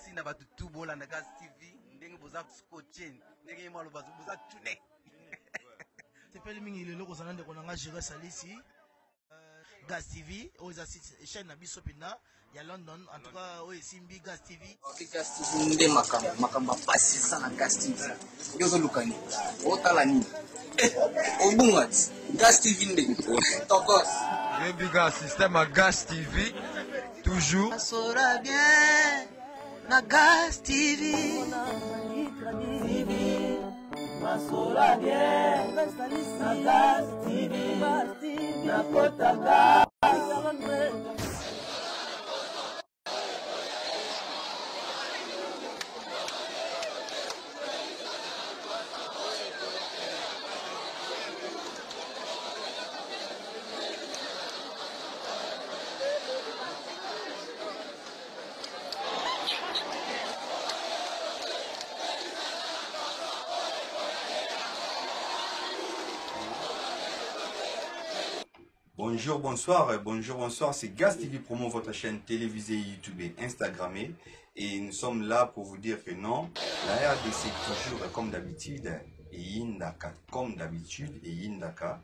Merci na batu tout bola na Gas TV. Ndenge boza scotchen. Ndenge malo boza tune. C'est pas le mingi le logo zanande konanga jira salisi. Gas TV, oza chaîne na biso pina ya London. En tout cas, oui, Simbi Gas TV. Gas TV nde makamba pasi sana Gas TV. Yozo lukani. Otala ni. Obungati. Gas TV nde. Tokos. Biga système à Gas TV. Toujours. Masora bien na Gas TV. Masora bien na Gas TV. Na kota Gas. Bonjour, bonsoir, c'est Gas TV Promo, votre chaîne télévisée, YouTube et Instagrammée. Et nous sommes là pour vous dire que non, la RDC toujours comme d'habitude, et Yindaka comme d'habitude, et Yindaka.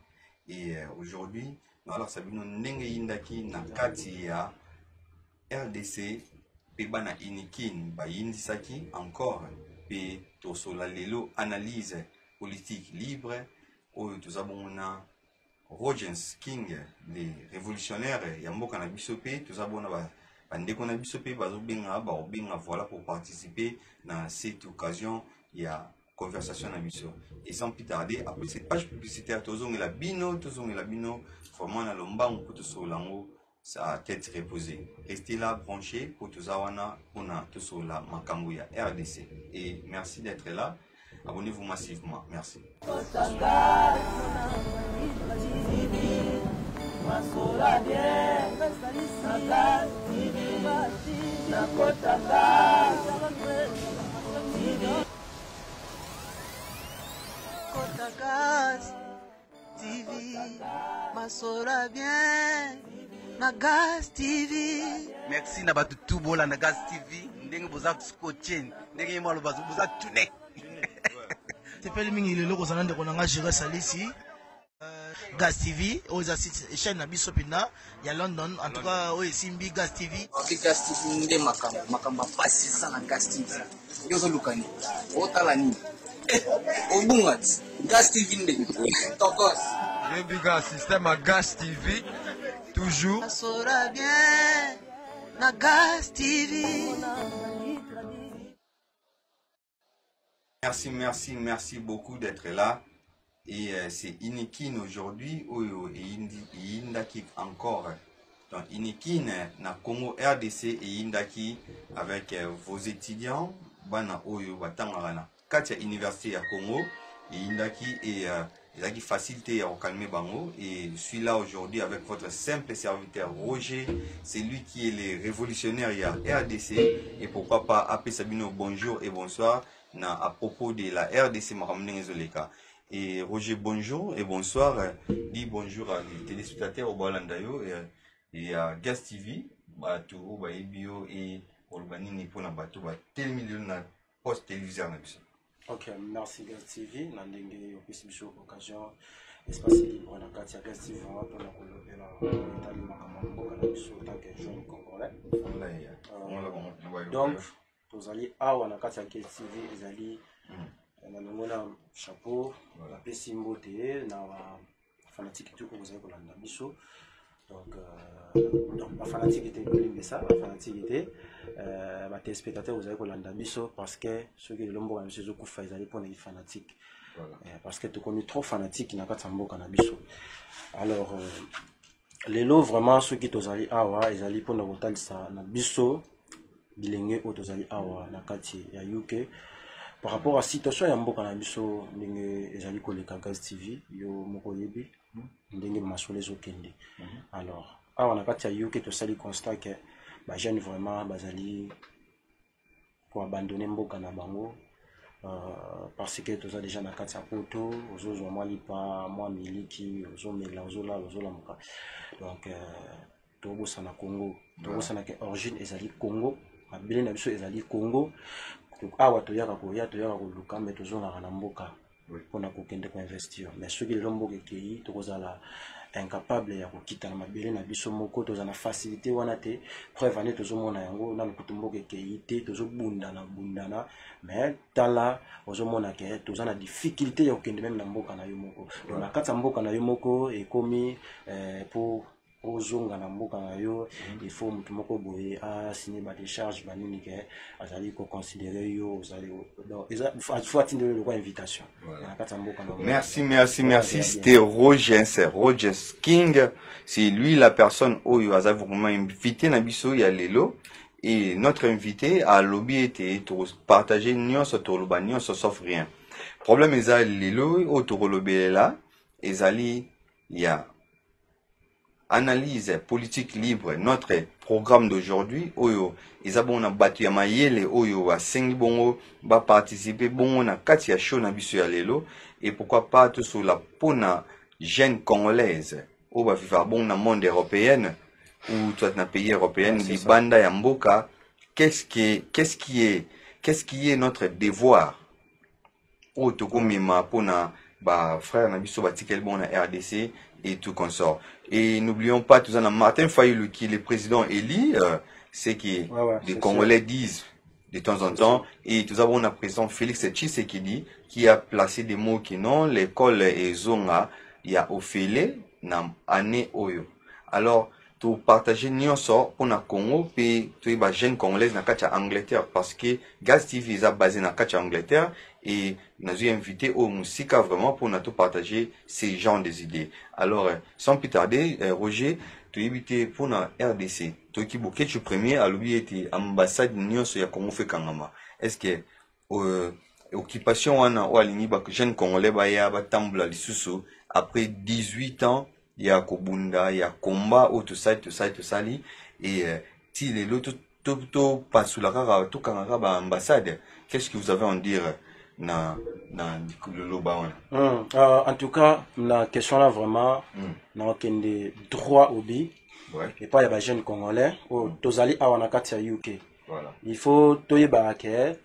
Et aujourd'hui, alors ça veut dire Nenge Yindaki na kati ya RDC, pe bana inikin, ba Yindisaki encore, pe tosola lelo analyse politique libre, ou tout ça bon Rogens King, les révolutionnaires, Yamboka na Bisopé, tout ça bon bandeko na Bisopé, bazobenga voilà pour participer dans cette occasion, il y a conversation na Biso. Et sans plus tarder, après cette page publicitaire, tozong la bino, vraiment na lombango pour tosolango, sa tête reposée. Restez là branchés pour tozawana, on a tosola makambuya RDC. Et merci d'être là. Abonnez-vous massivement. Merci. Merci na batu tout bola na Gas TV. Ndenge boza scotchen. Ndenge malo boza tune. C'est pas le mingi le logo zanande konanga jira salisi. Gas TV, oza chaîne na biso pina ya London. En tout cas, oui, Simbi Gas TV. Gas TV nde makamba pasi sana Gas TV. Yozo lukani. Otala ni. Obungati. Gas TV nde. Tokos. Biga système à Gas TV. Toujours. Masora bien na Gas TV. Merci beaucoup d'être là. Et c'est Inikin aujourd'hui, et Indaki encore. Donc Inikin, na Congo RDC et Indaki avec vos étudiants, Bana Oyo, Batangana, Katia Université à Congo, et Indaki et Indaki facilité à calmer Bango. Et je suis là aujourd'hui avec votre simple serviteur Roger, c'est lui qui est le révolutionnaire à RDC. Et pourquoi pas appeler Sabino bonjour et bonsoir. À propos de la RDC Maramnengezoleka. Et Roger, bonjour et bonsoir. Dis bonjour à les téléspectateurs au Balandayo et à Gas TV, Batou, Baibio et Olbanini pour la Batou, tel milieu de post téléviseur. Ok, merci Gas TV. Nandenge, au plus de occasion, espace libre, la Katia Gas TV, pour la colonie, la Makamambo, la Bissau, tant que jeune congolais. Donc, vous allez à la Katia Gas TV, vous allez na chapeau, pesimbo te na fanatique tout que vous avez pour la biso. Donc la fanatique était pour ça, la fanatique était ma téléspectateur vous avez pour la biso parce que ceux qui l'ont bon monsieur Koufa ils allaient pour les fanatiques. Parce que tu connais trop fanatique qui n'a pas de sambo biso. Alors les lots vraiment ceux qui tous allés awa ils allaient pour la ça na biso bilenge otozali awa na kati ya UK. Par rapport à la situation, il y a un peu de choses qui sont Gas TV, yo moko yebi, ndenge masole zo kende. Alors, on a pas de yo que tout ça les constat que bah jeunes vraiment bazali pour abandonner mboka na bango parce que tout ça déjà na kati ya poto, ozo moi lipa, moi miliki, ozo mela, ozo la muka. Donc tobo sana Congo, tobo sana que origine ezali Congo. mabele na biso ezali Congo awa toyaka koya toyaka koluka mais tozongaka na mboka mpona kokende koinvestir mais soki lelo mboka ekei tokozala incapable ya kokita na mabele na biso moko tozala na facilité wana te preuve ane tozomona yango nanu kutu mboka ekei te tozobundana mais tala ozomona ke toza na difficulté ya kokende meme na mboka na yo moko donc na kati ya mboka na yo moko ekomi pour ozonga na mboka na yo il faut mutu moko boye asigner ba décharge banini ke azali ko considérer yo ozali donc faut atteindre le invitation na kati ya mboka na merci c'était Roger King, c'est lui la personne où a vraiment invité na biso ya lelo et notre invité a lobby était pour partager nyonso to loba nyonso sauf rien problème eza lelo o to lobby là ezali ya analyse politique libre notre programme d'aujourd'hui oyo ezabona batu ya mayele oyo asengi bongo ba participer bongo na kati ya show na biso ya lelo et pourquoi pas tout sur la pona jeune congolaise ou ba vivre bon na monde européenne ou toi na pays européenne libanda ya mboka qu'est-ce qui est notre devoir o to komima pona ba frère na biso batikel bon na RDC et tout consort. Et n'oublions pas, tout ça, Martin Fayulu, qui est le président élu, c'est que les Congolais disent de temps en temps, et tout ça, on a président Félix Tshisekedi, qui a placé des mots qui non, l'école et zonga, il y a Ophélie, na année Oyo. Alors, tout partager nyonso pour na Congo, puis tout les jeunes congolaises na kacha Angleterre, parce que Gaz TV est basé na kacha Angleterre, et nous avons invité au Moussika vraiment pour nous partager ces genres des idées. Alors, sans plus tarder, Roger, tu es invité pour la RDC. Tu es invité tu premier à l'oublier ambassade Nyon sur Congo fait Kangama. Est-ce que occupation wana ou alini ba jeune congolais ba ya ba tambla lisusu après 18 ans il y a kobunda il y a combat ou tout ça li et ti les l'autre tout pas sous la rara tout kangara ba ambassade. Qu'est-ce que vous avez à en dire? En tout cas, la question là vraiment, na okende droit au but. Et pas les jeunes congolais ou tozali awanakati ya UK. Voilà. Il faut toyeba ke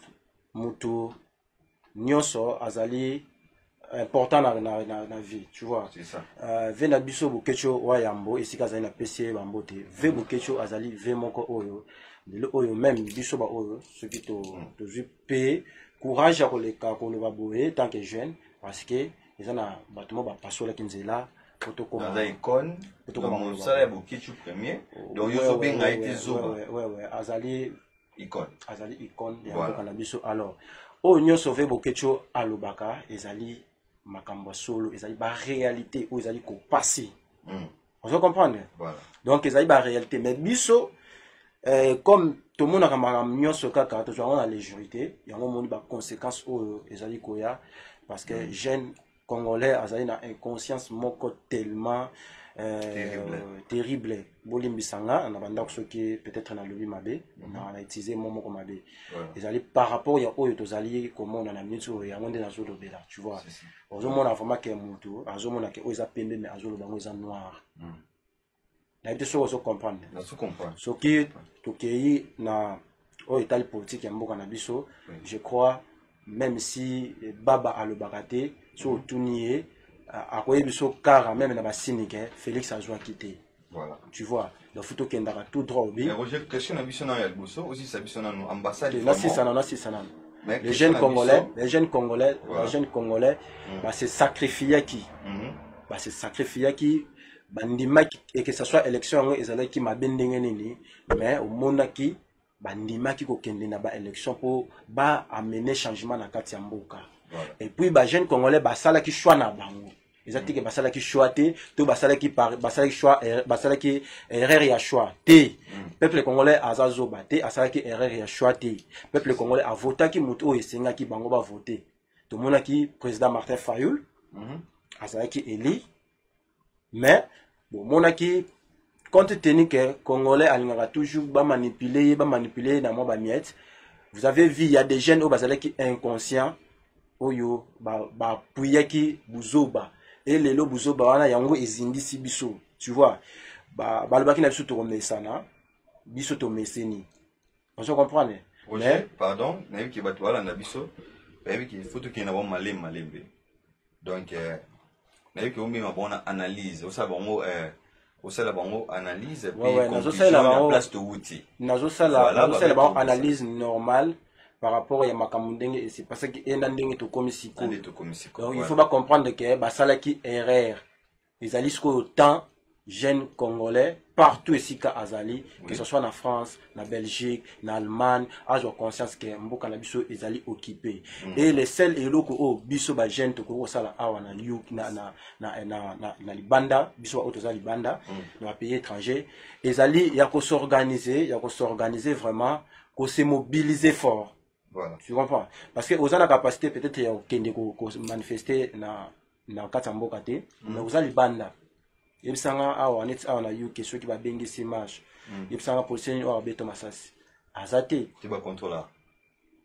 mutu nyonso azali important na vie, tu vois. C'est ça. Vena biso bukecho wa yambo esika azali na PC bambote. Ve bukecho azali ve moko oyo. Le oyo même biso ba oyo ce qui to payer courage à koleka koloba boye tant que jeune parce que ils ont un bâtiment ba pasola kinzela protocole dans icône protocole mon salaire bukichu premier donc yo bien a été zo ouais azali icône ya mboka na biso alors o nyo sauver bukichu alobaka ezali makambo solo ezali ba réalité o ezali ko passer on comprendre voilà donc ezali ba réalité mais biso comme tout le monde a mis ce cas car toujours la légèreté il y a un moment de conséquences au ezali koya parce que jeunes congolais azali na inconscience moko tellement terrible bolimbisanga na banda ko soki peut-être na lobi mabe na utiliser momo ko mabe ezali par rapport ya oyo tozali comment on a minute ya monde na zo lobela tu vois ozomona vraiment que mutu azomona que oza pembe mais azolo bango eza noir na été sûr comprendre ce qui tokei na o état politique ya mboka na biso je crois même si baba alobakate so tunie akoye biso car même na basinike Félix a quitté voilà tu vois le photo qui ndaka tout droit au bi Roger question na biso na ya boso aussi sa biso na ambassade na si sana les jeunes congolais bah c'est sacrifier qui bah c'est sacrifier qui bandimaki et que ce soit élection ezalaki mabendenge nini mais au monaki bandimaki ko kende na ba élection pour ba amener changement na kati ya mboka et puis ba jeune congolais ba sala ki choix na bango ezati ke ba sala ki choix te to ba sala ki choix ba sala ki erreur ya choix te peuple congolais azazo ba te asala ki erreur ya choix te peuple congolais a voté ki mutu o esenga ki bango ba voter to monaki président Martin Fayulu asala ki élu mais bon monaki compte tenu que congolais alingaka toujours ba manipuler dans moi ba miette vous avez vu il y a des jeunes au bazala qui inconscient oyo ba puyaki buzoba et lelo buzoba wana yango ezindisi biso tu vois ba lobaki na biso to komesana biso to meseni Vous comprenez? Roger, pardon, n'a eu qui va toi là, n'a biso, n'a eu qu'il faut qu'il y ait un bon malem. Donc, n'a eu qu'il y ait une bonne analyse. Au savon, analyse, puis conclusion la place de outil. Nazo la analyse normale par rapport à makamundenge et c'est parce que endandenge to komisiko. Donc il faut pas comprendre que basala qui erreur. Les alliés autant jeunes congolais partout ici qu'à Azali, que ce soit en France, en Belgique, en Allemagne, à avoir conscience que mboka na biso les alliés occupés. Et les seuls éloko o biso ba jeune to ko sala awa na liu na libanda, biso auto za libanda, dans pays étranger, les alliés ya ko s'organiser vraiment, ko se mobiliser fort. Voilà. Tu comprends? Parce que aux a la capacité peut-être ya kende ko manifester na katamboka te, mais aux a libanda. Il y a des gens qui va bengi ces matchs. Il y a des gens qui va beto masasi. Azate. Tu vas contrôler.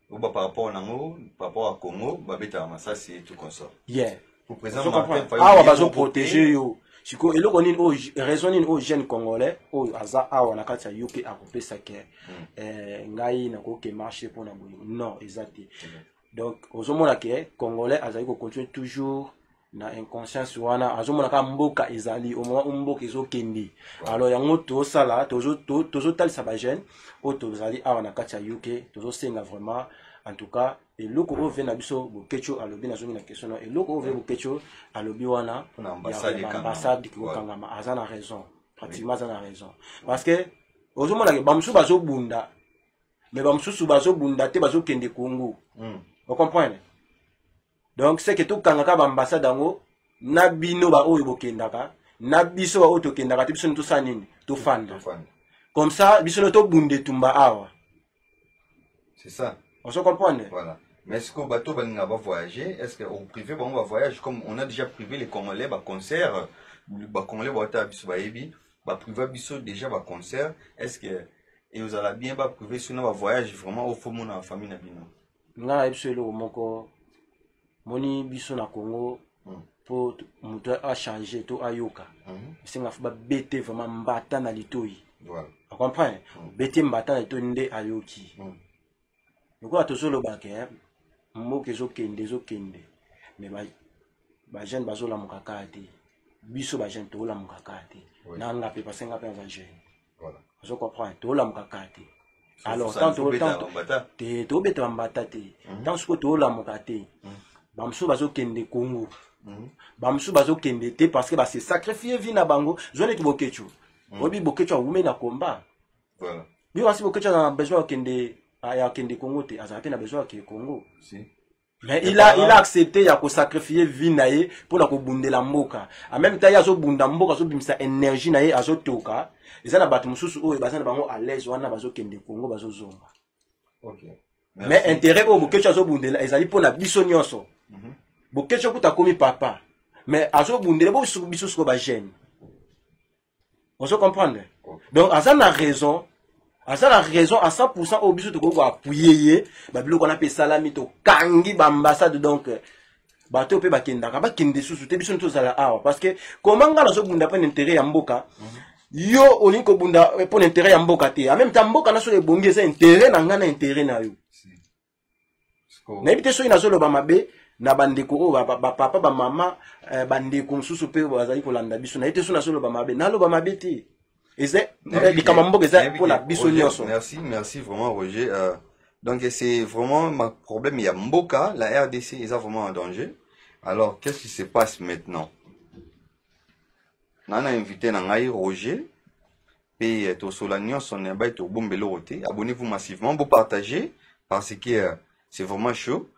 Ou par rapport à Congo, va beta masasi et tout comme ça. Yeah. Pour présent, on va protéger yo. Si ko elo koni o raisonner aux jeunes congolais, o aza awa na kati ya yuki akopé ça que ngai na ko ke marcher pour na boyo. Non, exactement. Donc aux hommes que congolais azaiko continuer toujours na inconscience wana azomona ka mboka ezali au moment mboka ezokende alors yango to sala tozo talisa ba jeune o tozali awa na kati ya UK tozo senga vraiment en tout cas et loko o vena biso bokecho alobi na zongi na question et loko o ve bokecho alobi wana na ambassade ki kokangama azana raison pratiquement azana raison parce que ozomona ke bamsu bazo bunda mais bamsu bazo bunda te bazo kende Congo vous comprenez. Donc c'est que tout kangaka ba ambassade dango na bino ba oyo bokendaka na biso ba oto kendaka biso nto sanini to fanda comme ça biso no to bunde tumba awa c'est ça on se comprend. Voilà, mais est-ce qu'au bateau va voyager, est-ce qu'au privé on va voyager comme on a déjà privé les Congolais ba concert ba Congolais ba ta biso ba yebi ba privé biso déjà ba concert, est-ce que et vous allez bien ba privé sur na voyage vraiment au fond mon famille na bino nga biso lo moko moni biso na Congo pour muto a changer to ayoka c'est nga fa bete vraiment mbata na litoi voilà on comprend bete mbata na litoi nde ayoki ko atosolo bake mboke zo kende mais ba jeune bazola mukakati biso ba jeune to la mukakati na nga pe parce nga pe ba jeune voilà je comprends to la mukakati alors tant to beta mbata te tant ce que to la mukati bamsu bazo kende Congo bamsu bazo kende te parce que ba se sacrifier vie na bango zone ki bokecho obi bokecho wume na combat voilà bi wasi bokecho na besoin kende ya kende Congo te azate na besoin ke Congo si mais il a accepté ya ko sacrifier vie na ye pour la ko bundela mboka en même temps ya zo bunda mboka zo bimisa énergie na ye azo toka ezana batu mususu oyo bazana bango à l'aise wana bazo kende Congo bazo zonga OK mais intérêt au bokecho zo bundela ezali pour la biso nyonso bokecho kuta komi papa mais azo bundela bo biso ko ba jeune on se comprendre donc azana raison à 100% au biso to ko appuyer ba biloko na pe salami to kangi ba ambassade donc bato pe bakendaka bakende susu te biso nto zala awa parce que comment ngala zo bunda pe intérêt ya mboka yo olinko bunda pour intérêt ya mboka te en même temps mboka na so le bongi c'est intérêt na ngana intérêt na yo na ebite so ina zo lo ba mabe na bandeko o ba papa ba mama bandeko susu pe bazali ko landa biso na ete so na zo lo ba mabe na lo ba mabe te. Merci vraiment Roger. Donc c'est vraiment un problème, il y a Mboka, la RDC est vraiment en danger. Alors qu'est-ce qui se passe maintenant? On a invité Roger, et Tosolagnon, son ébait au Bombeloroté. Abonnez-vous massivement pour partager, parce que c'est vraiment chaud.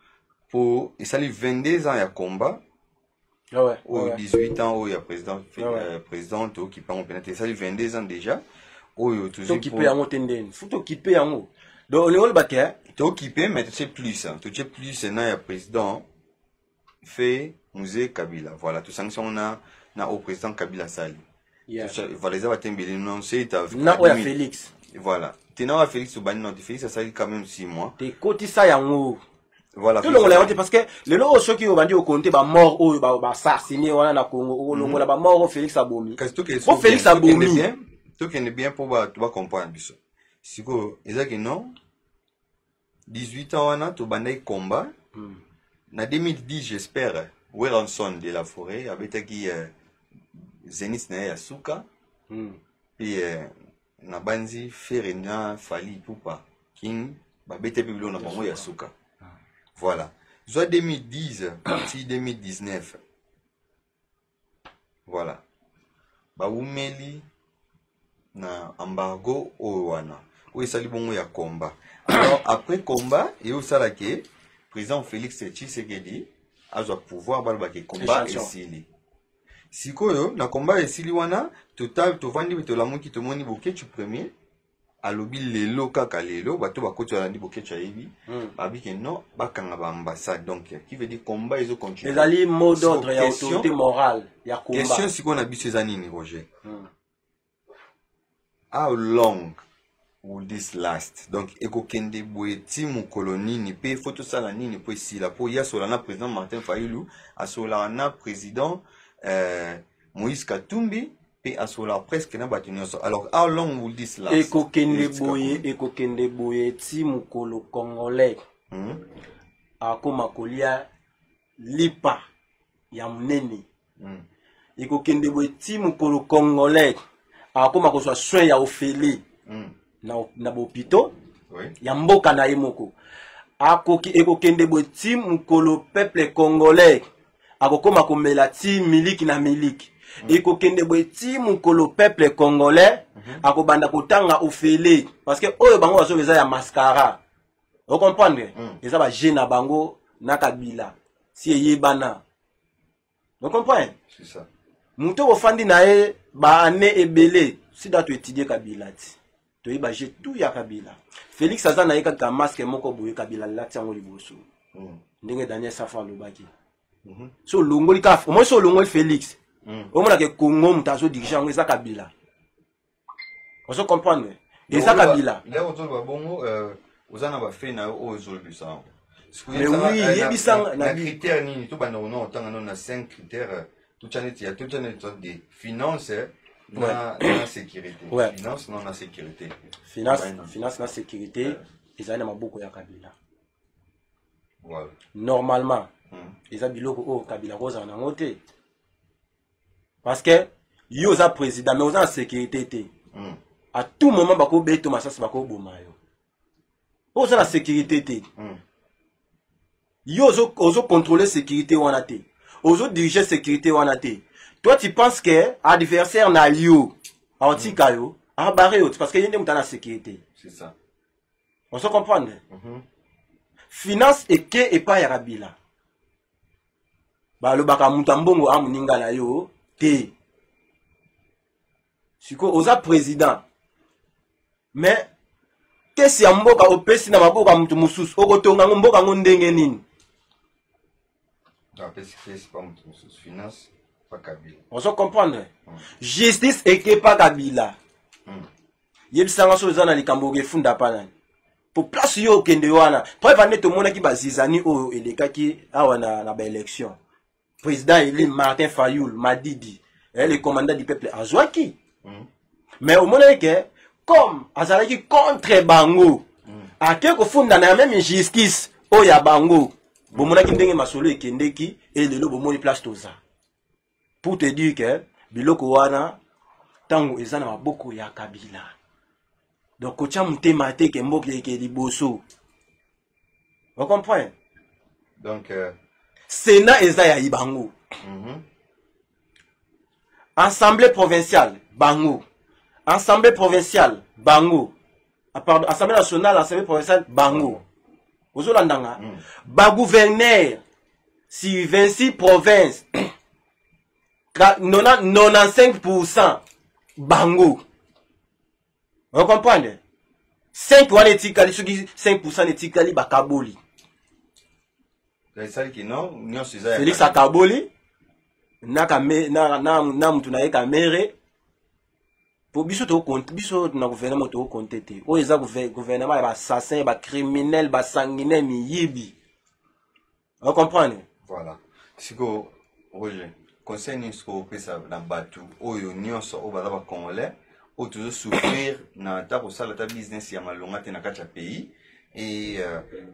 Pour, et ça lui 22 ans, il y a combat. Ou 18 ans, où il y a président qui peut en pénétrer. Ça, il 22 ans déjà. Où il y a toujours. Qui peut en entendre. Faut t'occuper en haut. Donc, on est au baquet. T'es occupé, mais tu sais plus. Tu sais plus, c'est là, il y a président. Fait, musée Kabila. Voilà, tout ça, on a au président Kabila Sali. Voilà, ça va t'embêter. Non, c'est, non, ouais, Félix. Voilà. T'es là, Félix ou Bani, non, Félix, ça sali quand même 6 mois. T'es côté ça, en haut. Voilà. Tout le monde l'a dit parce que les lots ceux qui ont vendu au compte ba mort ou ba assassiné voilà na Congo ou longo la ba mort au Félix Abomi. Au Félix Abomi. Tout qui est bien pour tu vas comprendre biso. Si ko ezaki non 18 ans wana tobandaki combat na 2010 j'espère Weranson de la forêt abetaki Zenith na ya suka puis na banzi Ferena Fali Pupa King babete biblo na bango ya suka. Voilà. Soit 2010 parti 2019. Voilà. Baumeli na embargo owana. Ou esali bongo ya combat. Alors après combat, et au salake président Félix Tshisekedi a le pouvoir balbaki combat esili. Sikoyo na combat esili wana total to vandi to lamuki to moni boketu premier alobi lelo kaka lelo bato bakoti alandi boketu ayebi babiki non bakanga ba ambassade donc qui veut dire combat ils ont continué. Les alliés mot d'ordre et autorité morale ya combat. Question siko na biso ezanini Roger. How long will this last? Donc eko kende boye timu kolonini pe photo sala nini po sila po ya solana président Martin Fayulu a solana président Moïse Katumbi pe a solana presque na batunyoso. Alors how long will this last? Eko kende boye timu kolo congolais akoma kolia lipa ya munene. Eko kende boye timu kolo congolais akoma ko soin ya ofeli na bopito ya mboka na yemoko akoki ekokende boye ti mukolo peuple congolais akokoma komela ti miliki na miliki ekokende boye ti mukolo peuple congolais akobanda kotanga ofele parce que oyo bango baso beza ya mascara vous comprenez eza ba jeune na bango na kabila si eyebana vous comprenez c'est ça muto ofandi na ye ba ane ebele si da to étudier kabila ti to yeba j'ai tout ya kabila Félix azana yeka ka masque moko boye kabila lati yango liboso ndenge Daniel Safa lobaki so longoli ka mo so longoli Félix o mona ke Congo mutazo dirigeant ngo eza kabila on se comprendre eza kabila là on tolo ba bongo ozana ba fait na o ezolbisa mais oui yebisanga na critère nini to bana on entend na 5 critères tout chaneti ya tout chaneti de finance na sécurité. Finance non na sécurité. Finance na sécurité, ils ont maboko ya kabila. Voilà. Normalement, ils ont biloko o kabila roza na ngote. Parce que yo za président mais oza en sécurité té. À tout moment bako beto masasi bako boma yo. Oza la sécurité té. Yo ozo contrôler sécurité wana té. Ozo diriger sécurité wana té. Toi, tu penses que l'adversaire n'a lieu à Otikayo, à Barréot, parce qu'il y a une sécurité. C'est ça. On se comprend. Finance et que et pas Yarabila. Bah, le baka mutambongo a muninga na yo, te. Siko, oza président. Mais, qu'est-ce qu'il y a mboka opesi na maboka mutu musus, okotonga mboka ngondenge nini? Non, c'est pas mutu musus. Finance. On se comprend. Justice et que pas Kabila. Yebisanga so zana likambo gefunda panani. Pour place yo kende wana. Preuve ane to mona ki bazizani o elekaki awa na ba élection. Président élu Martin Fayulu Madidi, le commandant du peuple azwaki. Mais au moment que comme azalaki contre bango, ake ko funda na même justice o ya bango. Bomona ki ndenge masolo ekendeki et lelo bomoni place toza. Pour te dire que biloko wana tango ezana maboko ya kabila. Donc kocha mutema te ke mboka yeke liboso. Vous comprenez? Donc Sénat eza ya ibango. Assemblée provinciale bango. Assemblée provinciale bango. Pardon, Assemblée nationale, Assemblée provinciale bango. Ozolandanga. Ba gouverneur si 26 provinces 95% bango. Vous comprenez? 5 wana etikali soki 5% etikali bakaboli. Félix akaboli na mutu na ye kamere po biso to compte biso na gouvernement to compte te. O eza gouvernement ya assassin, ba criminel, ba sanguinaire miyibi. Vous comprenez? Voilà. Siko Roger conseil ni sko pesa na batu oyo nyonso o bazaba congolais o toujours souffrir na ta ko sala ta business ya malonga te na kati ya pays et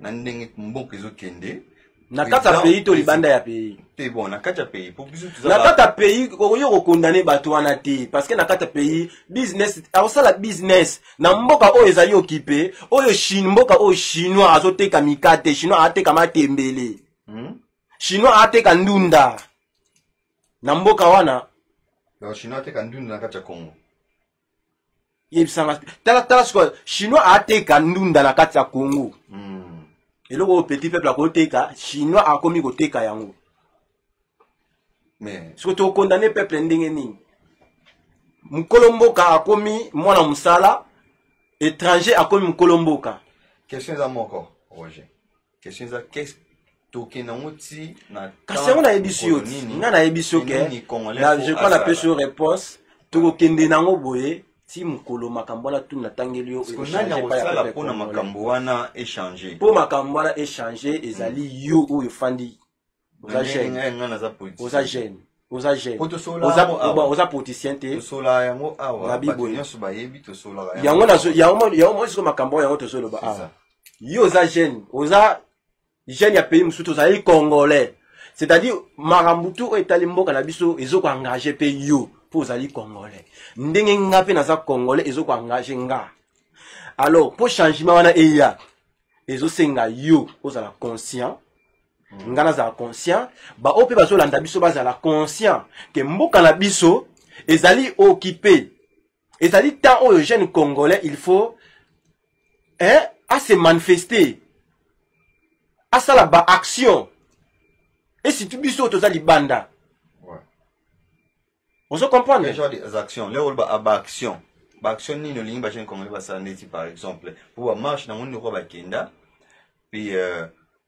na ndenge mboka ezokende na kata pays to libanda ya pays te bon na kata pays pour biso na kata pays ko yo condamner bato wana te parce que na kata pays business awosala business na mboka oyo ezali occupé oyo mboka oyo chinois azoteka mikate chinois ateka matembele chinois ateka ndunda na mboka wana chinois ateka ndunda na kata Congo yebisanga tala siko chinois ateka ndunda na kati ya Congo eloko petit peuple akoteka chinois akomi koteka yango mais siko to condamner peuple ndenge nini mkolomboka akomi mwana musala étranger akomi mkolomboka question za moko Roger question za qu'est-ce toke na ngoti na kasi on a ebisio nga na ebisio ke na je crois la question réponse to kende nango boye ti mukolo makambo na tu natangeli yo échanger pour na makambo wana échanger pour makambo wana échanger ezali yo oyo fandi oza jeune oza politicien te tosola yango awa bato nyonso bayebi tosola yango siko makambo yango tosoloba awa yo oza jeune ya pays mususu ozali congolais c'est-à-dire makambutu oyo etali mboka na biso ezokoengage mpe yo mpo ozali congolais ndenge nga mpe naza congolais ezokoengage nga alors mpo changement wana eya ezosenga yo ozala conscient nga nazala conscient baoyo mpe bazolanda biso bazala conscient ke mboka na biso ezali occupé ezali temps oyo jeune congolais il faut à se manifester asala ba action et si tu biso toza libanda on se comprend les gens des actions les rôles ba action ba action ni no lingi ba jeune congolais basala ndeti par exemple pour ba marche na ngoni ko ba kenda puis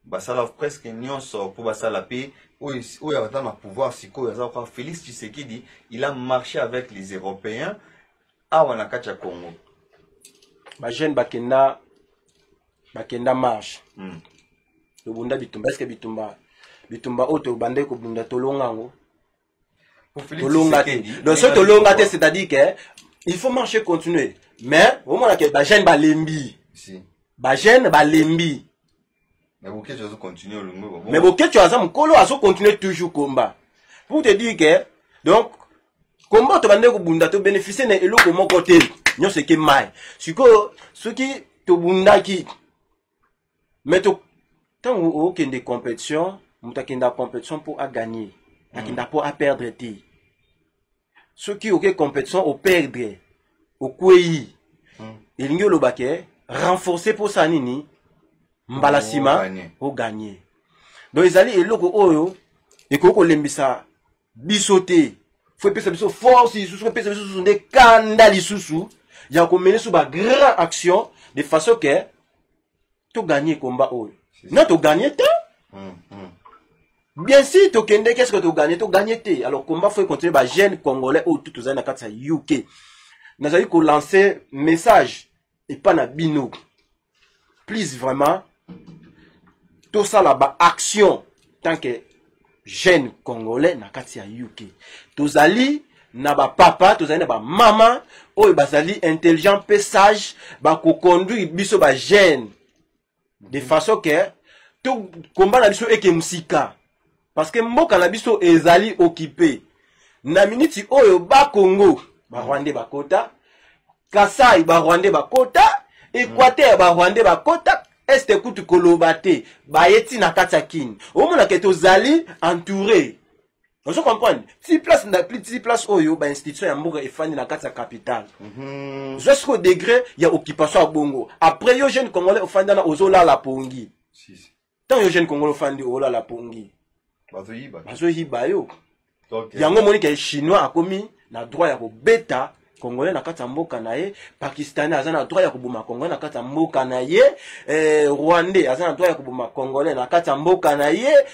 basala presque nyonso pour basala pe oyo ata na pouvoir siko yaza kwa Félix Tshisekedi il a marché avec les Européens awa na kati ya Congo ba jeune bakenda marche tobunda bitumba est-ce que bitumba oto bande ko bunda tolongango tolonga te donc ce tolonga te c'est-à-dire que il faut marcher continuer mais au moins que ba jeune balembi si ba jeune balembi mais vous que tu vas continuer le mot mais vous que tu vas mukolo azo continuer toujours combat pour te dire que donc combat to bande ko bunda to bénéficier na eloko moko te nyo ce que mai siko ce qui to bunda ki mais to tant aucune des compétitions mutakenda compétition pour à gagner akenda pour à perdre te ceux qui ont compétition au perdre au kwei il ngolo baké renforcer pour ça nini mbalasima au gagner donc ezali eloko oyo ekoko lembisa bisoté faut pesa biso force isusu pesa biso des kanda lisusu ya ko mener sur ba grand action de façon que to gagner combat oyo non to gagner te bien si to kende qu'est-ce que to gagner te alors combat faut continuer ba jeune congolais ou tout za na katsa UK nazali ko lancer message et pas na bino please vraiment tout ça là ba action tant que jeune congolais na katsa UK tozali na ba papa tozali na ba mama oyo bazali intelligent pe sage ba ko conduire biso ba jeune de façon que tout combat na biso eke musika parce que mboka na biso ezali occupé na minute oyo ba Congo ba Rwandais ba kota Kasai ba Rwandais ba kota Équateur ba Rwandais ba kota Est kutu koloba te ba yeti na kati ya kini omona ke tozali entouré on se comprend si place oyo ba institution ya mboka efandi na kati ya capitale jusqu'au degré ya occupation ya bongo après yo jeune congolais ofandi na ozola la pongi tant yo jeune congolais ofandi ozola la pongi bazoyiba yo yango moni ke chinois akomi na droit ya kobeta congolais na kati ya mboka na ye pakistanais aza na droit ya koboma congolais na kati ya mboka na ye rwandais aza na droit ya koboma congolais na kati ya mboka na ye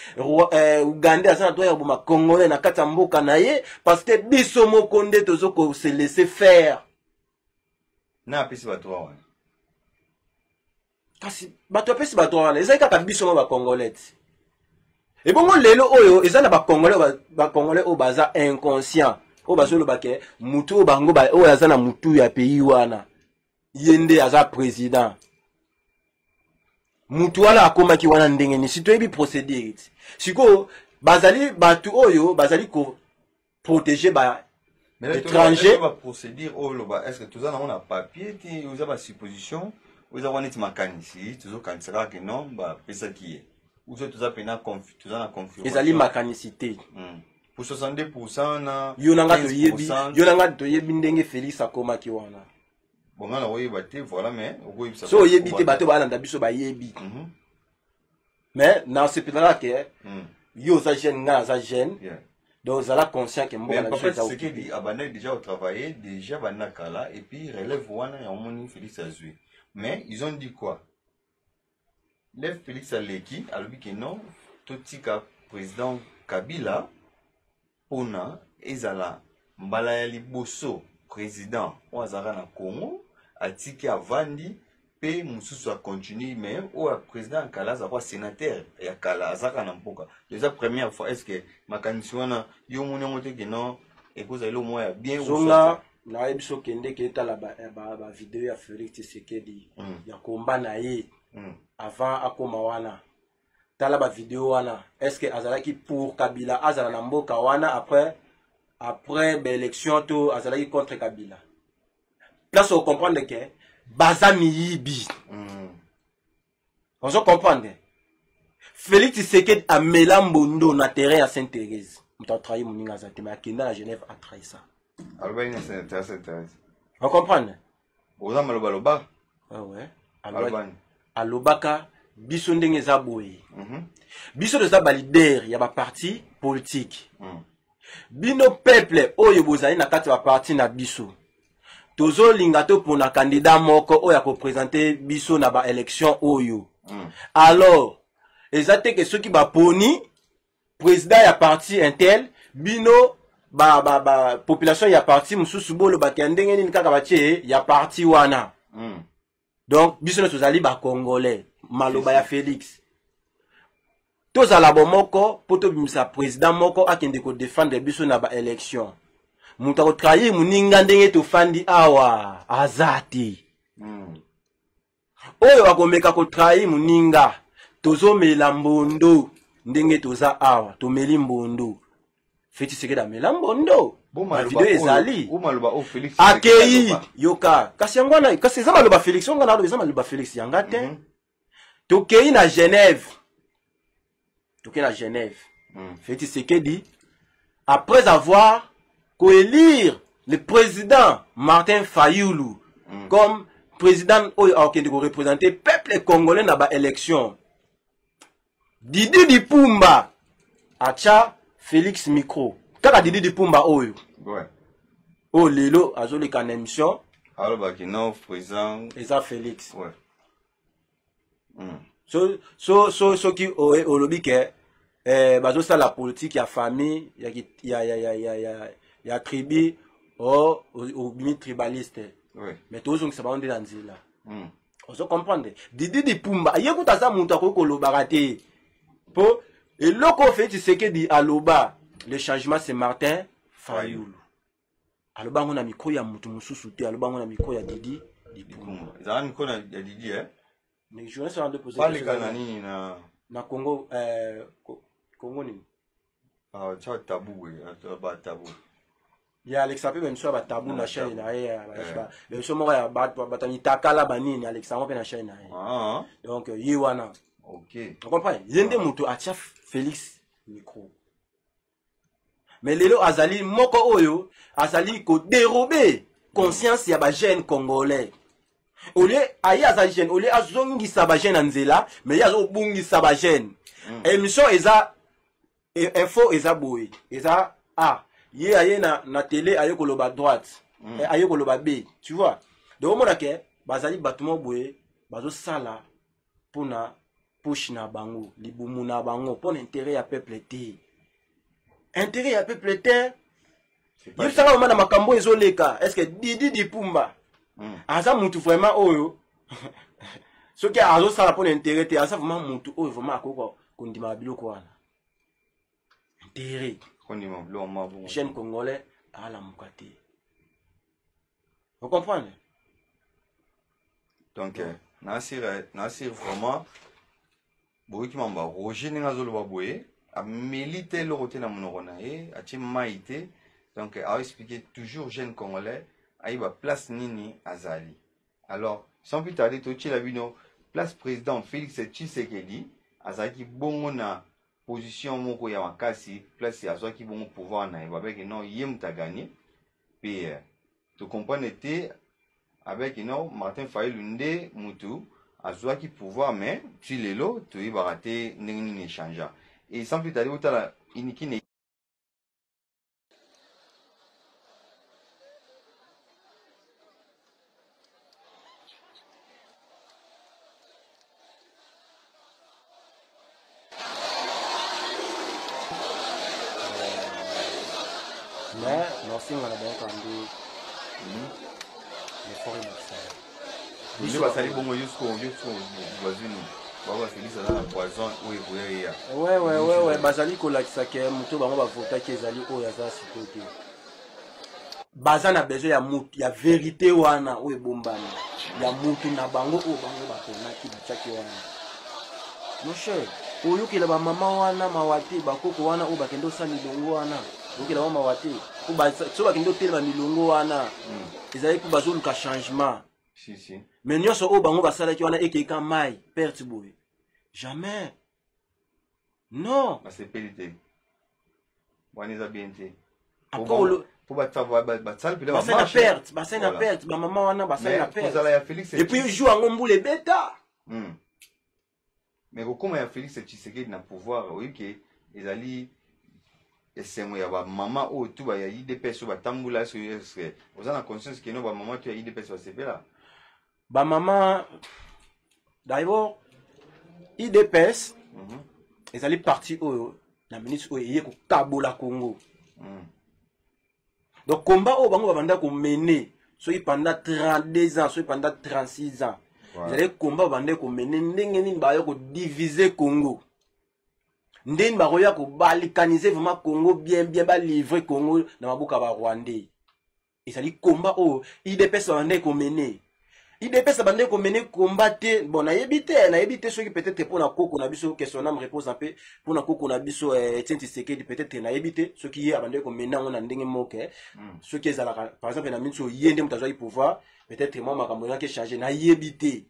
ugandais aza na droit ya koboma congolais na kati ya mboka na ye parce que biso moko nde tozoko se laisser faire na apesi bato wana kasi bato apesi bato wana ezali kaka biso mo ba congolais et bongo lelo oyo eza na ba congolais oyo baza inconscient o bazolo bake mutu bango ba o aza na mutu ya pays wana yende aza président mutu wala akomaki wana ndenge ni si toyebi procédure ti siko bazali batu oyo bazali ko protéger ba étranger ba procédure oh loba est-ce que tout ça on a papier ti vous avez supposition vous avez net makanisi toujours quand ça que non ba pesa qui est ou ça tout ça pena tout ça na confirmation ezali makanicité pour 62% na yo nanga toyebi ndenge Félix akomaki wana bon là oui baté voilà mais so yebi te bato balanda biso ba yebi mais na sepela ke yo za jeune nga za jeune donc ça la conscient que mais en fait ce qui dit abandonné déjà au travail déjà banakala et puis relève wana ya omoni Félix Azui mais ils ont dit quoi lève Félix Aleki alobi que non totika président Kabila pona ezala mbala ya liboso président oazara na Congo atiki avandi pe mususu a continue mais o président kala za kwa sénateur ya kala azaka na mboka déjà première fois est-ce que makanisi wana yo moni ngote que non ekoza ilo moya bien ou zonga na ebiso kende ke tala ba vidéo ya Félix Tshisekedi ya komba na ye avant akoma wana tala ba vidéo wana est-ce que azalaki pour Kabila azala na mboka wana après l'élection to azalaki contre Kabila là on comprendre que bazami yibi on se comprendre Félix Tshisekedi a melambondo na terrain à Sainte-Thérèse muta trahi muninga za tema kenda na Genève a trahi ça alors il Sainte-Thérèse on comprendre oza maloba ah ouais alobaka biso ndenge za boye biso de za ba leader ya ba parti politique bino peuple oyo bozali na kati ba parti na biso tozo linga to pona candidat moko oyo ko présenter biso na ba élection oyo alors ezate que ceux qui ba poni président ya parti intel bino ba population ya parti mususu bolo ba ndenge nini kaka batie ya parti wana donc biso tozali ba congolais maloba ya Félix tozala bomoko poto bimisa président moko akende ko défendre biso na ba élection muta ko trahir muninga ndenge to fandi awa azati oyo akomeka ko trahir muninga tozo mela mbondo ndenge toza awa to meli mbondo Félix Tshisekedi mela mbondo ba video ezali akei yoka kasi yangwana kasi eza maloba Félix onga na eza maloba Félix yanga te tokei na Genève Félix Tshisekedi après avoir élire le président Martin Fayulu comme président qui représenter le peuple congolais dans l'élection. Didi Dipumba acha Félix micro. Kaka Didi Dipumba oyo. Ouais. Oh lelo azoli kan émission. Alors bah qui non président. Et ça Félix. Ouais. So qui au lobby que bazo ça la politique ya famille ya tribu au bimi tribaliste mais tous on ça va on dans nzela on se comprendre Didi Dipumba yekuta za muntu akoko barate po eloko fait Tshisekedi aloba le changement c'est Martin Fayulu aloba ngona miko ya mutu mususu te aloba ngona miko ya Didi Dipumba za miko ya Didi mais je vais de poser pas les kanani na Congo Congo ni ah cha tabou ba tabou ya Alexa pe ben so ba tabou na chaîne na ya ben so mo ya batani takala banini Alexa mo pe na chaîne na donc yi wana OK tu comprends yende mutu atia Félix micro mais lelo azali moko oyo azali ko dérober conscience ya ba jeune congolais au lieu ayi azali jeune au lieu azongi sa ba jeune nzela mais ya zo bungi sa ba jeune émission eza info eza boy eza ye aye na télé aye ko loba droite aye ko loba B tu vois donc mona ke bazali batumo boy bazo sala pona push na bango libumu na bango pona intérêt ya peuple te intérêt ya peuple te il sala na makambo ezoleka est-ce que Didi Dipumba aza mutu vraiment oyo ce qui azo sala pona intérêt te aza vraiment mutu oyo vraiment akoko kondima biloko wana intérêt chaîne congolais à la mukate. Vous comprenez? Donc Nassir vraiment boyoki mamba Roger ndenge azoloba boye ameli te eloko te na monoko na ye atie mai te donc aexpliqué toujours jeune congolais ayeba place nini azali. Alors sans plus tarder totiela bino place président Félix Tshisekedi azalaki bongo na position moko ya makasi place azwaki bongo pouvoir na ye babeki non ye mutu aganye mpe tocomprendre te avec Martin Fayulu nde mutu azwaki pouvoir mais ti lelo toyebaka te ndenge nini echangea et sans plus tarder otala inikine mais nosinga na bango kandi effort inexcellent. Biso basali bongo jusqu'au voisine baba Félix aza na poison oyo ekoya ya ouais bazali kolakisa ke moto bango bavotaki ezali oyo aza sikoyo te baza na besoin ya mutu ya vérité wana oyo ebombami ya mutu na bango oyo bango baponaki batiaki wana moshe oyokela bamama wana mawa te bakoko wana oyo bakende osala milongo wana oyokela bango mawa te so bakende otelema milongo wana ezali mpo bazoluka changement. Mais nyonso oyo bango basalaki wana ekeka mai perte boye jamais non basepeli te wana eza bien te basali na perte bamama wana basali na perte et puis joue yango mbula ebeta mais kokoma ya Félix Tshisekedi na pouvoir oyike ezali esengo ya bamama oyo tu ya IDPS oyo batambula eske oza na conscience keno bamama tu ya IDPS basepela bamama d'abord IDPS ezali parti oyo na ministre oyo eye kokabola Congo donc combat oyo bango babanda komene soki pendant 32 ans soki pendant 36 ans ezali combat babanda komene ndenge nini bayo kodiviser Congo ndenge bakoya kobalikaniser vraiment Congo bien balivrer Congo na maboka ba Rwandais ezali combat oyo IDPS babanda komene IDPS bande ko mener combat te bon na yebite ceux qui peut-être pour na koko na biso question na me repose un peu pour na koko na biso Etienne Tshisekedi peut-être na yebite ceux qui abande ko mener on na ndenge moke ceux qui ezala par exemple na minso yende mutazwa pouvoir peut-être moi makambo na ke changer na yebite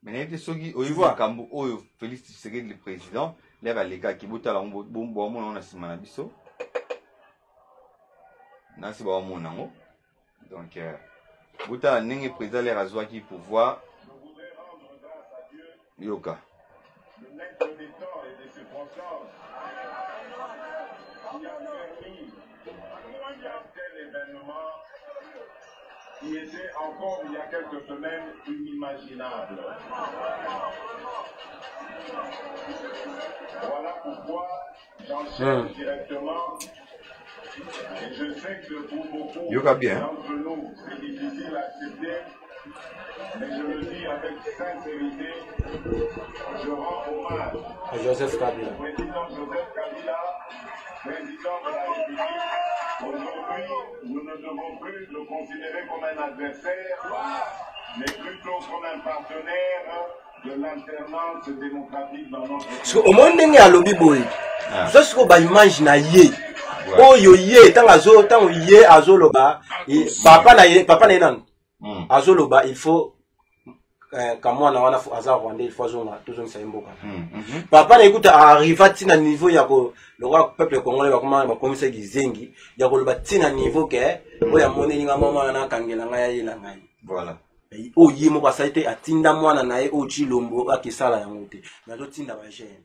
mais na yebite ceux qui oyiwa makambo oyo Félix Tshisekedi le président l'air alega ki botala bombo mona na sima na biso na si ba mona ngo donc Bouta n'est président les rasoirs qui pouvoir Yoka. Le maître des temps et des circonstances qui a permis un tel événement qui était encore il y a quelques semaines inimaginable. Voilà pourquoi j'enchaîne directement. Et je sais que pour beaucoup d'entre nous, c'est difficile à accepter, mais je le dis avec sincérité, je rends hommage au président Joseph Kabila, président de la République. Aujourd'hui, nous ne devons plus le considérer comme un adversaire, mais plutôt comme un partenaire de l'alternance démocratique dans notre pays. Au monde ndenge alobi boye, sosi ko ba image na ye. Oyo ye tango ye azoloba papa na ye nan azoloba il faut kamwana wana aza Rwandais il faut azonga tozonga sa mboka papa na ekuta arriva tina niveau ya ko le roi peuple congolais ba komisa gizengi ya ko loba tina niveau ke oya moni nga mama na kangela nga ya yela ngai voilà o ye mo basaite atinda mwana na ye o chilombo akisala yango te na zo tinda ba jeune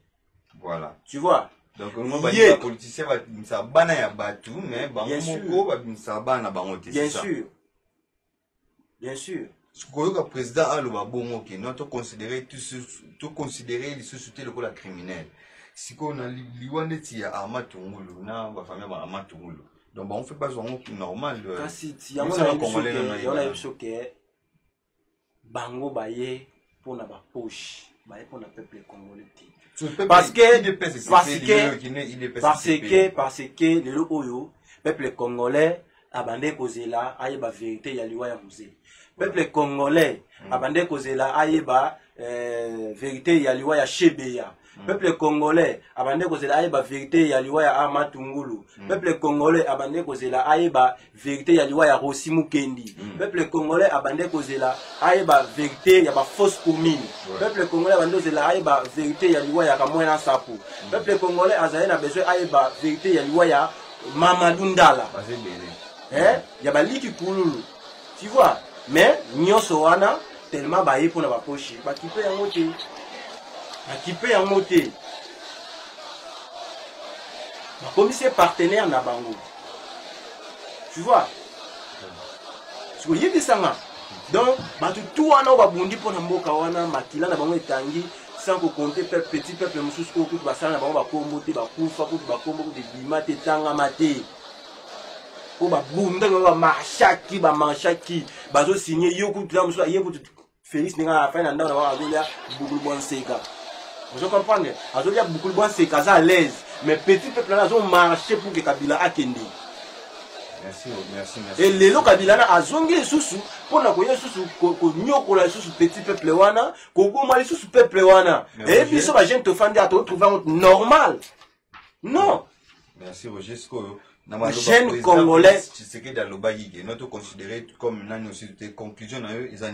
voilà tu vois. Donc on va dire politicien va ça bana ya batu mais bango va ça bana bango te bien sûr bien sûr ce que le président a le bongo qui non tout considérer les sociétés le la criminel si qu'on a liwande ti ya amatungulu na ba famille ba amatungulu donc on fait pas un normal kasi ti ya on choqué bango baye pour na ba poche baye pour na peuple congolais. Parce que le oyo peuple congolais abandé kozela aye ba vérité ya liwa ya musée peuple congolais abande kozela ayeba vérité ya liwa ya Shebeya. Peuple congolais abande kozela ayeba vérité ya liwa ya Amatungulu. Peuple congolais abande kozela ayeba vérité ya liwa ya Rossi Mukendi. Peuple congolais abande kozela ayeba vérité ya ba fausse commune. Peuple congolais abande kozela ayeba vérité ya liwa ya Kamwena Sapu. Peuple congolais azali na besoin ayeba vérité ya liwa ya Mamadou Ndala. Ya ba liki kululu. Tu vois? Mais nyonso wana tellement ba yepo na ba poche. Ba kipe yango te. Équipé en moté. Comme c'est partenaire na bango. Tu vois? Tu vois, il ça. Donc, tout wana ba bondi pour na mboka wana makila na bango etangi sans compter petit peuple mususu ko kutu basala na bango ba komote ba kufa kutu ba kombo de bimate tanga mate. Ko ba bunda ba machaki bazo signer yo kutu la mususu yo kutu Félix ninga fa na ndana ba azolia bugulu bonseka. Vous comprenez? Il y a beaucoup de gens qui sont à l'aise. Mais petit peuple là, ils ont marché pour que Kabila akende. Merci. Et les lots Kabila a zongé sous pour na koye sous ko nyoko la sous petit peuple wana, ko goma sous peuple wana. Et puis ça va gente te fandi à te trouver normal. Non. Merci Roger. Jeune congolais. Tu sais que dans le baïgue, nous te considérer comme nani aussi tes conclusions na eux, ils en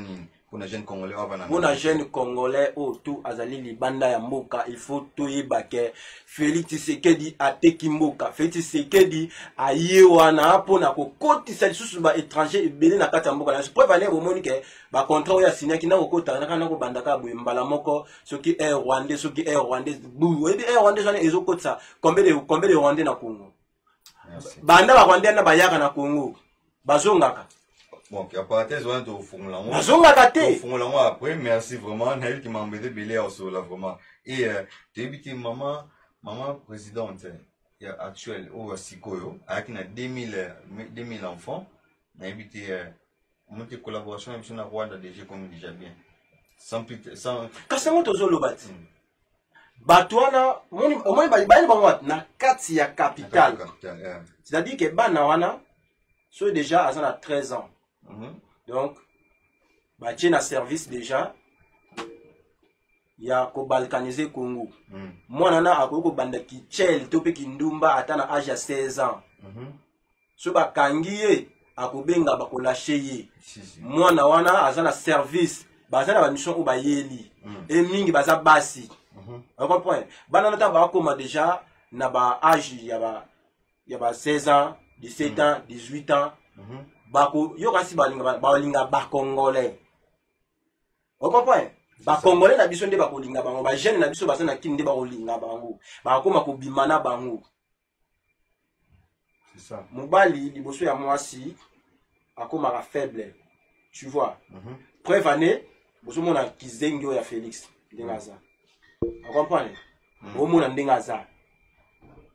pour les jeunes congolais pour les jeunes congolais tout azali libanda ya mboka il faut tout yebake Félix Tshisekedi ateki mboka Félix Tshisekedi ayewana pona ko kotisa lisusu ba étranger ebele na kati ya mboka na preuve aller omoni ke ba contrat ya signé ki na ko kota na kana ko bandaka boye mbala moko soki air rwandais soki air rwandais bu ebi air rwandais jana ezokotsa combien de rwandais na Congo banda ba rwandais na bayaka na Congo bazongaka. Bon, qui a parenthèse, on est au fond après, merci vraiment. Naïl qui m'a embêté belé au là vraiment. Et tu es maman présidente actuelle au Sikoyo, avec 2000 enfants. Naïl monte collaboration avec son Rwanda déjà comme déjà bien. Sans kasi ngo tozolo bati. Batwana au moins bali bango na kati ya capitale. C'est-à-dire que bana wana sont déjà à 13 ans. Donc, bah tiens à service déjà. Il y a ko balkaniser Congo. Moi nana a ko banda ki chel tope ki ndumba atana âge à 16 ans. So ba kangiye a ko benga ba ko lâcher. Moi na wana azana service, bazana ba mission ou ba yeli. Et mingi baza basi. Vous comprenez? Bana nata ba ko déjà na ba âge ya ba 16 ans, 17 ans, 18 ans. Bako yo kasi balinga ba congolais. Vous comprenez? Ba congolais na biso nde ba kolinga bango, ba jeune na biso bazana kinde ba kolinga bango. Ba koma ko bimana bango. C'est ça. Mobali liboso ya mwasi akoma faible. Tu vois? Preuve année, boso mona kizengyo ya Félix ndengaza. Vous comprenez? Au mona ndengaza.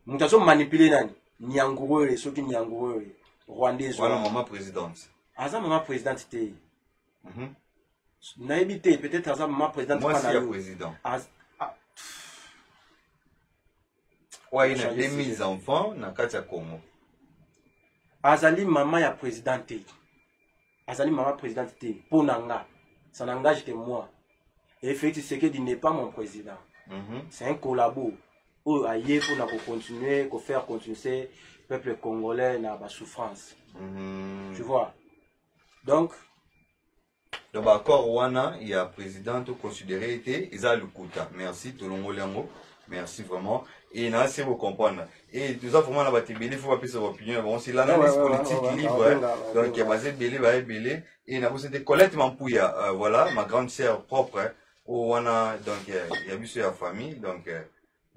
Mutazo manipuler nani? Nyangurere soki nyangurere. Rwandais. Voilà maman présidente. Aza maman présidente te. Na ebité peut-être aza maman présidente. Moi c'est le président. Ouais, il y a 2000 enfants na kati ya Congo. Azali maman ya présidente. Azali maman présidente te. Pour nanga. Ça n'engage que moi. Et Félix Tshisekedi n'est pas mon président. C'est un collabo. Où aïe pour continuer, pour faire continuer peuple congolais na ba souffrance. Tu vois. Donc accord wana il y a président tout considéré était Isa Lukuta. Merci tout le monde. Merci vraiment. Et là c'est vous comprendre. Et tout ça vraiment la bâti belé faut pas pisser opinion. Bon c'est l'analyse politique libre. Donc il y a basé belé et na c'était Colette Mampouya voilà ma grande sœur propre au wana donc il y a vu sa famille donc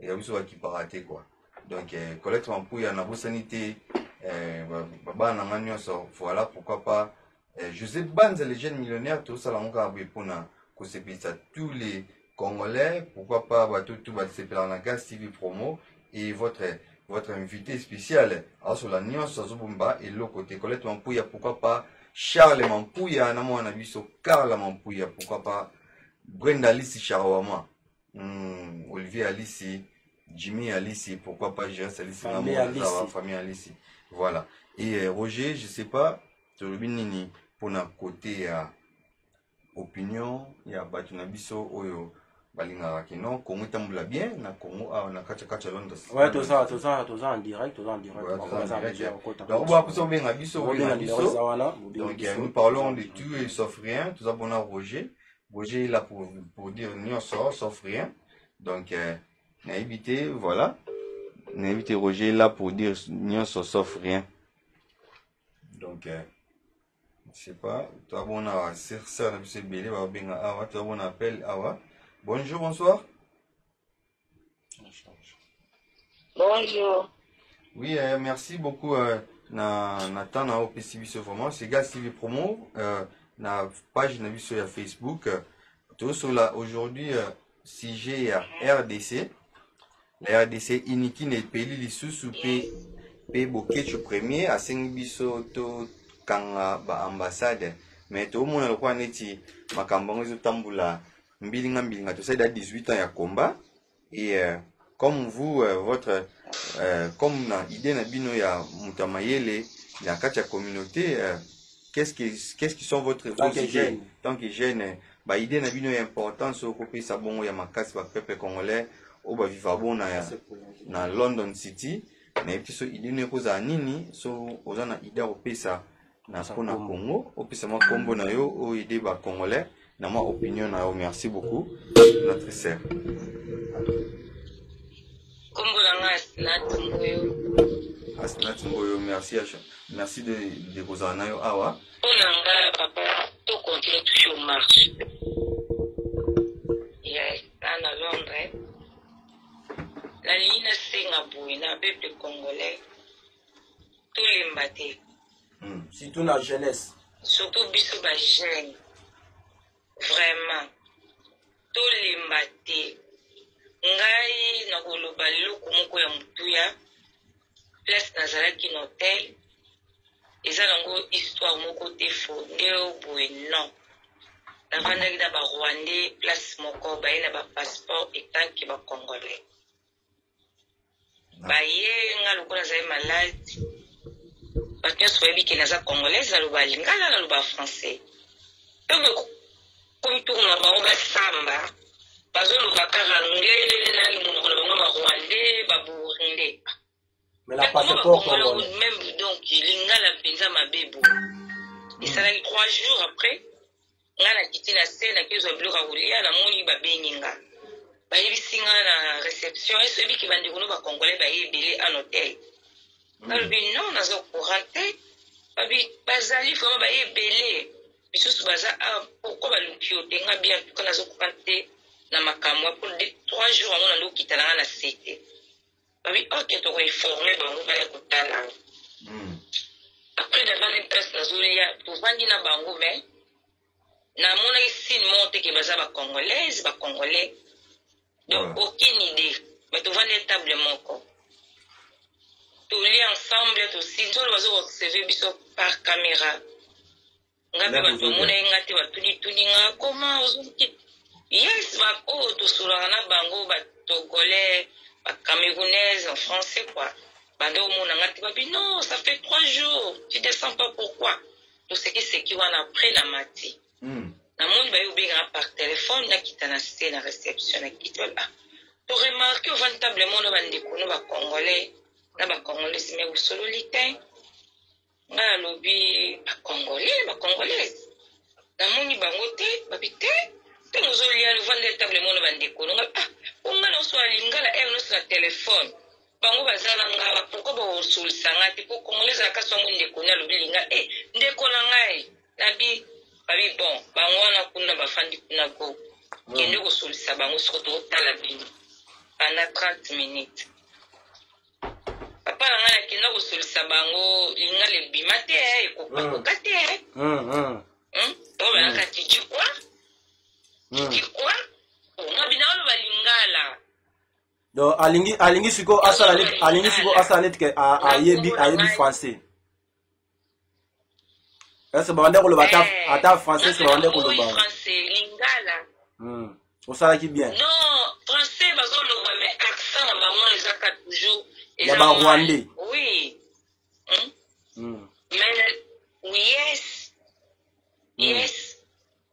il y a vu ça qui paraté quoi. Donc Colette Mampouya na bo sanité baba na nganyonso voilà pourquoi pas Joseph Banza les jeunes millionnaires tout ça là on a bepona ko sepisa tous les Congolais pourquoi pas tout va se faire na Gas TV promo et votre invité spécial sur la nyonso zobumba et le côté Colette Mampouya pourquoi pas Charles Mampouya na mwana biso Karla Mampouya pourquoi pas Brenda Lissi Charawama Olivier Alissi Jimmy Alissi, pourquoi pas Jérès Alissi, famille Alissi. Voilà. Et Roger, je sais pas, Nini, pour na côté ya opinion ya batu na biso oyo balinga ki non Congo tambula bien na Congo na kacha Londres. Ouais, tout ça en direct, donc nous parlons de tout et sauf rien. Tout ça bon à Roger est là pour dire non sauf rien. Donc n'a évité voilà. N'a évité Roger est là pour dire non sauf rien. Donc je sais pas, toi bon à ça na biso belé ba benga awa, toi bon appel awa. Bonjour, bonsoir. Bonjour. Oui, merci beaucoup. Nathan na OPCB vraiment. C'est Gas TV Promo. Na page na sur Facebook. Tout sur là aujourd'hui sujet à RDC. La RDC iniki ne peli lisusu pe bokecho premier a biso to kanga ba ambassade. Mais tout le monde le croit neti makambango zo tambula. Mbilinga, tout ça, il a 18 ans à combat. Et comme vous, comme l'idée n'a bino ya mutamayele, la kacha communauté, qu'est-ce qui sont votre idées tant que jeune, bah idée n'a bino important sur le ça bon ya makas ba peuple congolais, au ba vivre bon na London City, mais puis so idée ne cause nini, so ozana idée au pesa na spona Congo, au pesa ma combo na yo o idée ba congolais. Dans ma opinion, merci beaucoup, notre sœur. Merci de vous en aller. Awa. Papa, tout continue toujours marche. Yes, à Londres. La ligne Singapour, na peuple congolais, tout les mbaté. Surtout la jeunesse. Surtout biso ba jeune. Vraiment, tous les matins, ngai na koloba loko moko ya mutuya, place nazalaki na hotel, eza nango histoire moko te fondé au boye non. Navandaki na ba Rwandais, place moko baye na ba passeport etanki ba Congolais. Baye nga loko nazali malade, bato nyonso bayebi ke naza Congolaise, naloba lingala naloba français. Comme tout le monde samba, parce que nous Rwandais, mais la passeport même donc lingala penza mabebo. Et ça a 3 jours après, on a quitté la scène avec les obligés à rouler à la moni babeninga. Bah il singa la réception et celui qui va dire nous va congolais bah il belé en hôtel. Alors non, on a zo couranté, bah bazali faut bah il belé. Biso baza pourquoi baluki otenga bien quand nazo kante na makamwa pour 3 jours on a ndo kitana na cité. Babi OK to informer bango ba kutana. Après d'avoir une place nazo ya pour vandi na bango mais na mona ici monte que baza ba congolais. Donc aucune idée mais to vandi table moko. To li ensemble to si to bazo observer biso par caméra. Ngabe bato mona ngati batuni nga comment ozuki yes ba o to surana bango ba togolais ba camerounais en français quoi bando mona ngati ba non ça fait 3 jours tu descends pas pourquoi tout ce qui wana après la mati na monde ba yobenga par téléphone na kitana cité na réception na kitola to remarquer véritablement no bandeko no ba congolais mais au solo litin nga lobi ba congolais na moni bango te babite te nozolia le vendre table mono bandeko nga nga no so alingala no so téléphone bango bazala nga pourquoi ba osulisa nga te ko congolais ka so ndeko na lobi linga ndeko na ngai nabi babi bon bango na kuna bafandi kuna ko kende ko sulisa bango so to tala bini pendant 30 minutes. Papa na ngala kina ko sulisa bango linga le bimate ekoka te to ba ka tiji kwa na binalo balingala donc alingi siko asala net ke ayebi français est-ce que bande ko lo bata ata français c'est bande ko lo ba français lingala osala ki bien non français bazo lo ba mais accent na bango ezaka toujours ya ba Rwandais oui mais yes Yes.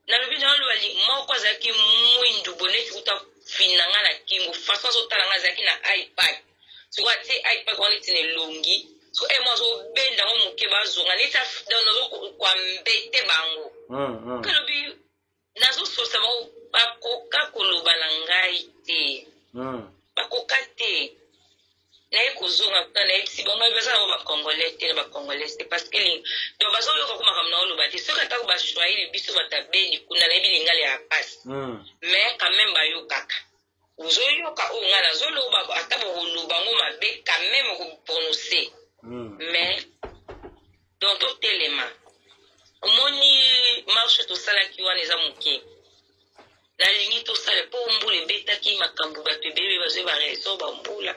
Nalobi na lobali moko azaki mwindu boneti uta finanga na kingo façon so talanga azaki na iPad. So what say iPad on it ne longi. So e mo so benda ngo muke bazonga neta dono kwa mbete bango. Kalobi nazo so sama bakoka koloba na ngai te. Bakoka te. Na ekozonga na epsi bango beza ba congolais te ba congolais te parce que donc bazo yo ko makam na oloba te so ka ta ba choisir biso batabeni kuna na bilinga le apasi. Mais quand même ba yo kaka. Uzo yo ka o ngana zo lo ba atabo oloba ngo mabe quand même ko prononcer. Mais dans tout élément omoni marche to sala ki wana za muke. La lingi to sala po mbule beta ki makambu ba tebebe bazo ba reso ba mbula.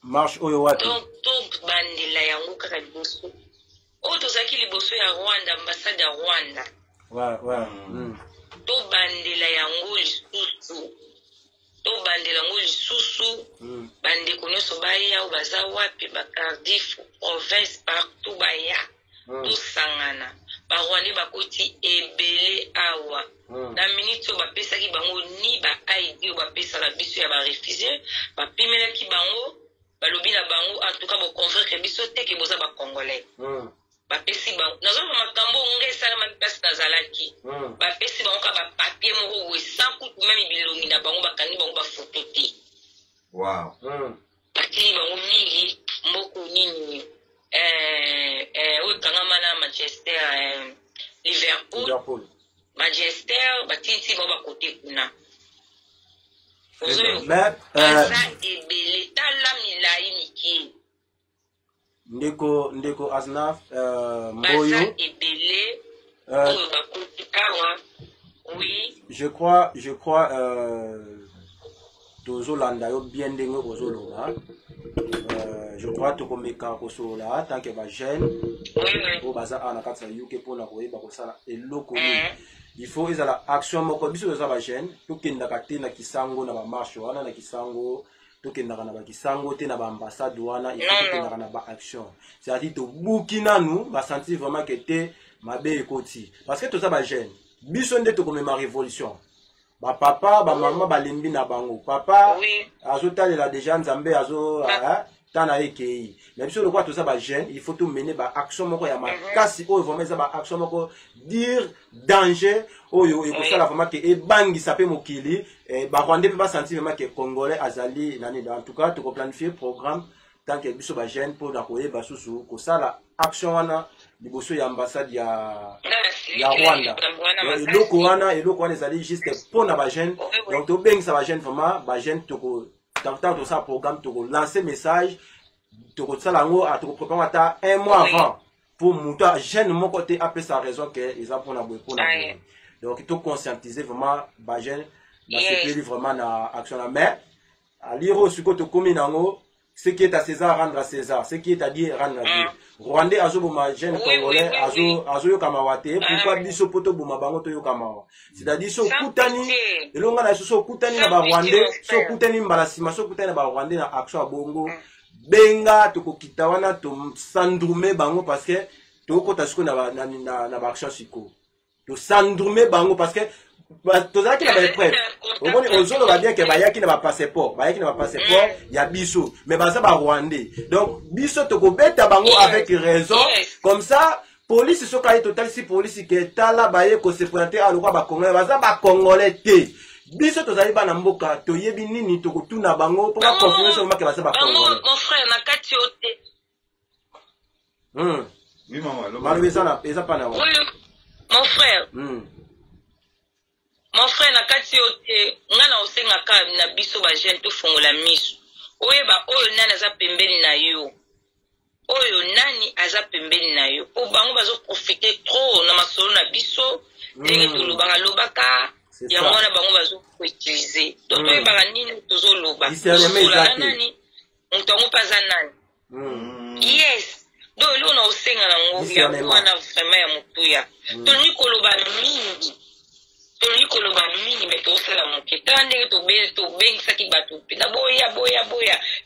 Marche oyo wapi? Donc bandela yango kaka liboso. O to zaki liboso ya Rwanda, ambassade ya Rwanda. To bandela yango lisusu. To bandela yango lisusu. Bande koneso baya o baza wapi ba Cardiff, province partout baya. To sangana. Ba Rwanda bakoti ebele awa. Na minute ba pesa ki bango ni ba ID ba pesa la biso ya ba réfugié, ba pimela ki bango balobi na bango en tout cas bo convaincre biso te ke boza ba congolais. Ba pesi bango nazo makambo ngesa na mapesa nazalaki. Ba pesi bango ka ba papier moko we sans coût même bilongi na bango bakani bango ba photo te. Wow. Bakini bango mingi mboko nini otanga mana Manchester Liverpool. Manchester batiti bango ba côté kuna. Ndeko Aznaf Mboyo. Oui. Je crois tozolanda yo bien ndenge ozoloba. Je crois tokomeka kosola tant que ba jeune po baza ana katsa yuke pona koyeba kosala eloko ni. Il faut ezala action moko biso za ba jeune tokendaka te na kisango na ba marche wana na kisango tokendaka na ba kisango te na ba ambassade wana il faut tokendaka na ba action. C'est-à-dire to bukina nous ba sentir vraiment que te mabe ekoti parce que to za ba jeune biso nde tokomema révolution. Ba papa ba maman ba lembi na bango papa azotalela déjà nzambe azo tana ekei mais biso le quoi tout ça ba jeune il faut tout mener ba action moko ya makasi o vraiment ça ba action moko dire danger oyo e ko sala vraiment que e bangi sapé mokili ba Rwandais ba sentir vraiment que congolais azali nani en tout cas to ko planifier programme tant que biso ba jeune pour na ko e ba susu ko sala action wana liboso ya ambassade ya Rwanda eloko wana ezali juste pour na ba jeune donc to beng ça ba jeune vraiment ba jeune to ko tant que ça programme to lancer message to ko sala ngo a to préparer ata un mois avant pour monter jeune mon côté après sa raison que ils ont pour na donc to conscientiser vraiment ba jeune na ce pays vraiment na action la mais à lire ce que to komi nango ce qui est à César rendre à César, ce qui est à Dieu rendre à Dieu. Rwandais azo boma jeune congolais azo yo kamawate pourquoi biso poto boma bango to yo kamawa. C'est-à-dire so kutani elonga na so kutani na ba Rwandais, so kutani mbalasima so kutani na ba Rwandais na action bongo benga to kokita wana to sandrume bango parce que to kota siko na ba action siko. To sandrume bango parce que tozalaki na ba épreuve omoni ozolo ba bien que bayaki na ba passeport ya biso mais baza ba Rwandais donc biso tokobeta bango avec raison comme ça police soka total si police ke tala baye ko se présenter à lokwa ba congolais baza ba congolais te biso tozali ba na mboka toyebi nini tokotuna bango pour confirmer seulement que baza ba congolais mon frère na kati ote oui maman malheureusement eza pas na mon frère mon frère na kati ote ngana osenga ka na biso ba jeune to fongola miso oyeba oyo nani aza pembeni na yo oyo nani aza pembeni na yo po bango bazo profiter trop na masolo na biso ndenge tolobaka lobaka yango wana bango bazo utiliser donc oyebaka nini tozoloba tozola nani moto yango mpe aza nani yes donc eloko na osenga nango yango wana vraiment ya motuya tolingi koloba mingi mais tosala moke tala ndenge tobengisaki bato mpena boya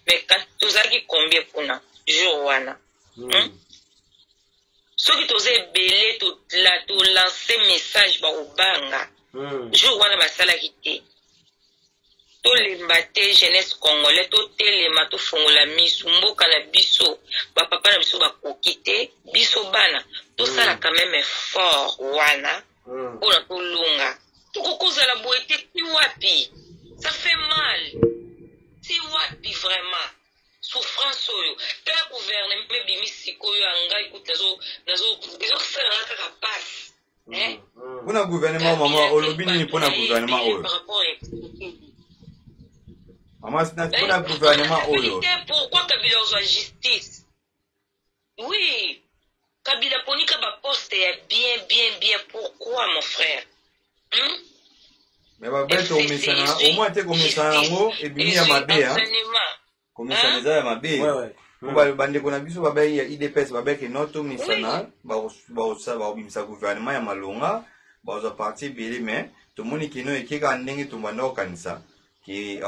mais tozalaki combien mpona jour wana soki toza ebele tolance message bakobanga jour wana basalaki te tolemba te jeunesse congolais totelema tofongola misu mboka na biso bapapa na biso bakoki te biso bana tosala quand même effort wana mpona tolunga tokokozala boye te ti wapi ça fait mal ti wapi vraiment souffrance oyo tala gouvernement ebimi sikoyo angai kuti ezosalanga kaka pasi mpona gouvernement mama olobi nini mpona gouvernement oyo mama mpona gouvernement oyo pourquoi Kabila ozwa justice oui Kabila ponika baposte ya bien pourquoi mon frère mais babete omesana au moins te komesana yango ebimi ya mabe komesana eza ya mabe po bandeko na biso babai ya idps babeke no tomisana baobimisa gouvernement ya malonga bazwa parti ebele mais tomoni kino ekeka ndenge tombanda kokanisa ke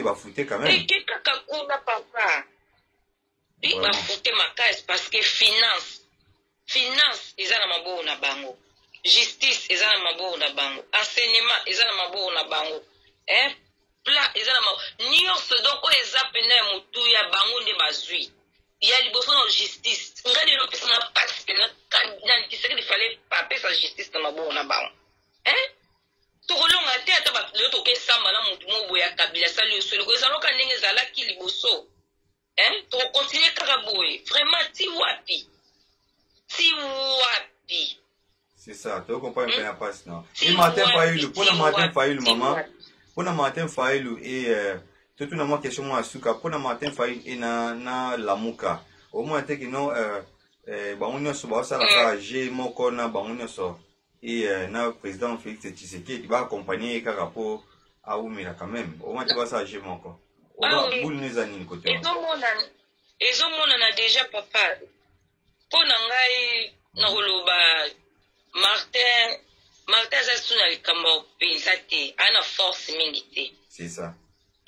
bafute quand même ekekaka kuna papa bafute makasi parce que finance eza na maboko na bango justice eza na maboko na bango enseignement eza na maboko na bango pla eza na nyonso donc oyo eza pena ya motu ya bango nde bazwi ya liboso na justice nga lelo pesa na pasi pena kisaki lifale apesa justice na maboko na bango tokolonga te ata lelo tokesamba na motu moboye ya Kabila sali osolo ezaloka ndenge ezalaki liboso tokokontinue kaka boye vraiment ti wapi c'est ça tu comprends bien la passe non et Martin Fayulu pour Martin Fayulu maman pour Martin Fayulu et tout na moi question moi suka pour Martin Fayulu et na lamuka au moins te que non ba on so ba ça la G moko na ba on so et na président Félix Tshisekedi qui va accompagner kaka po a umira quand même au moins tu vas ça G moko on va boule nous anine côté ezomona na déjà papa pona ngai na koloba Martin azasuna likambo pensa te ana force mingi te c'est ça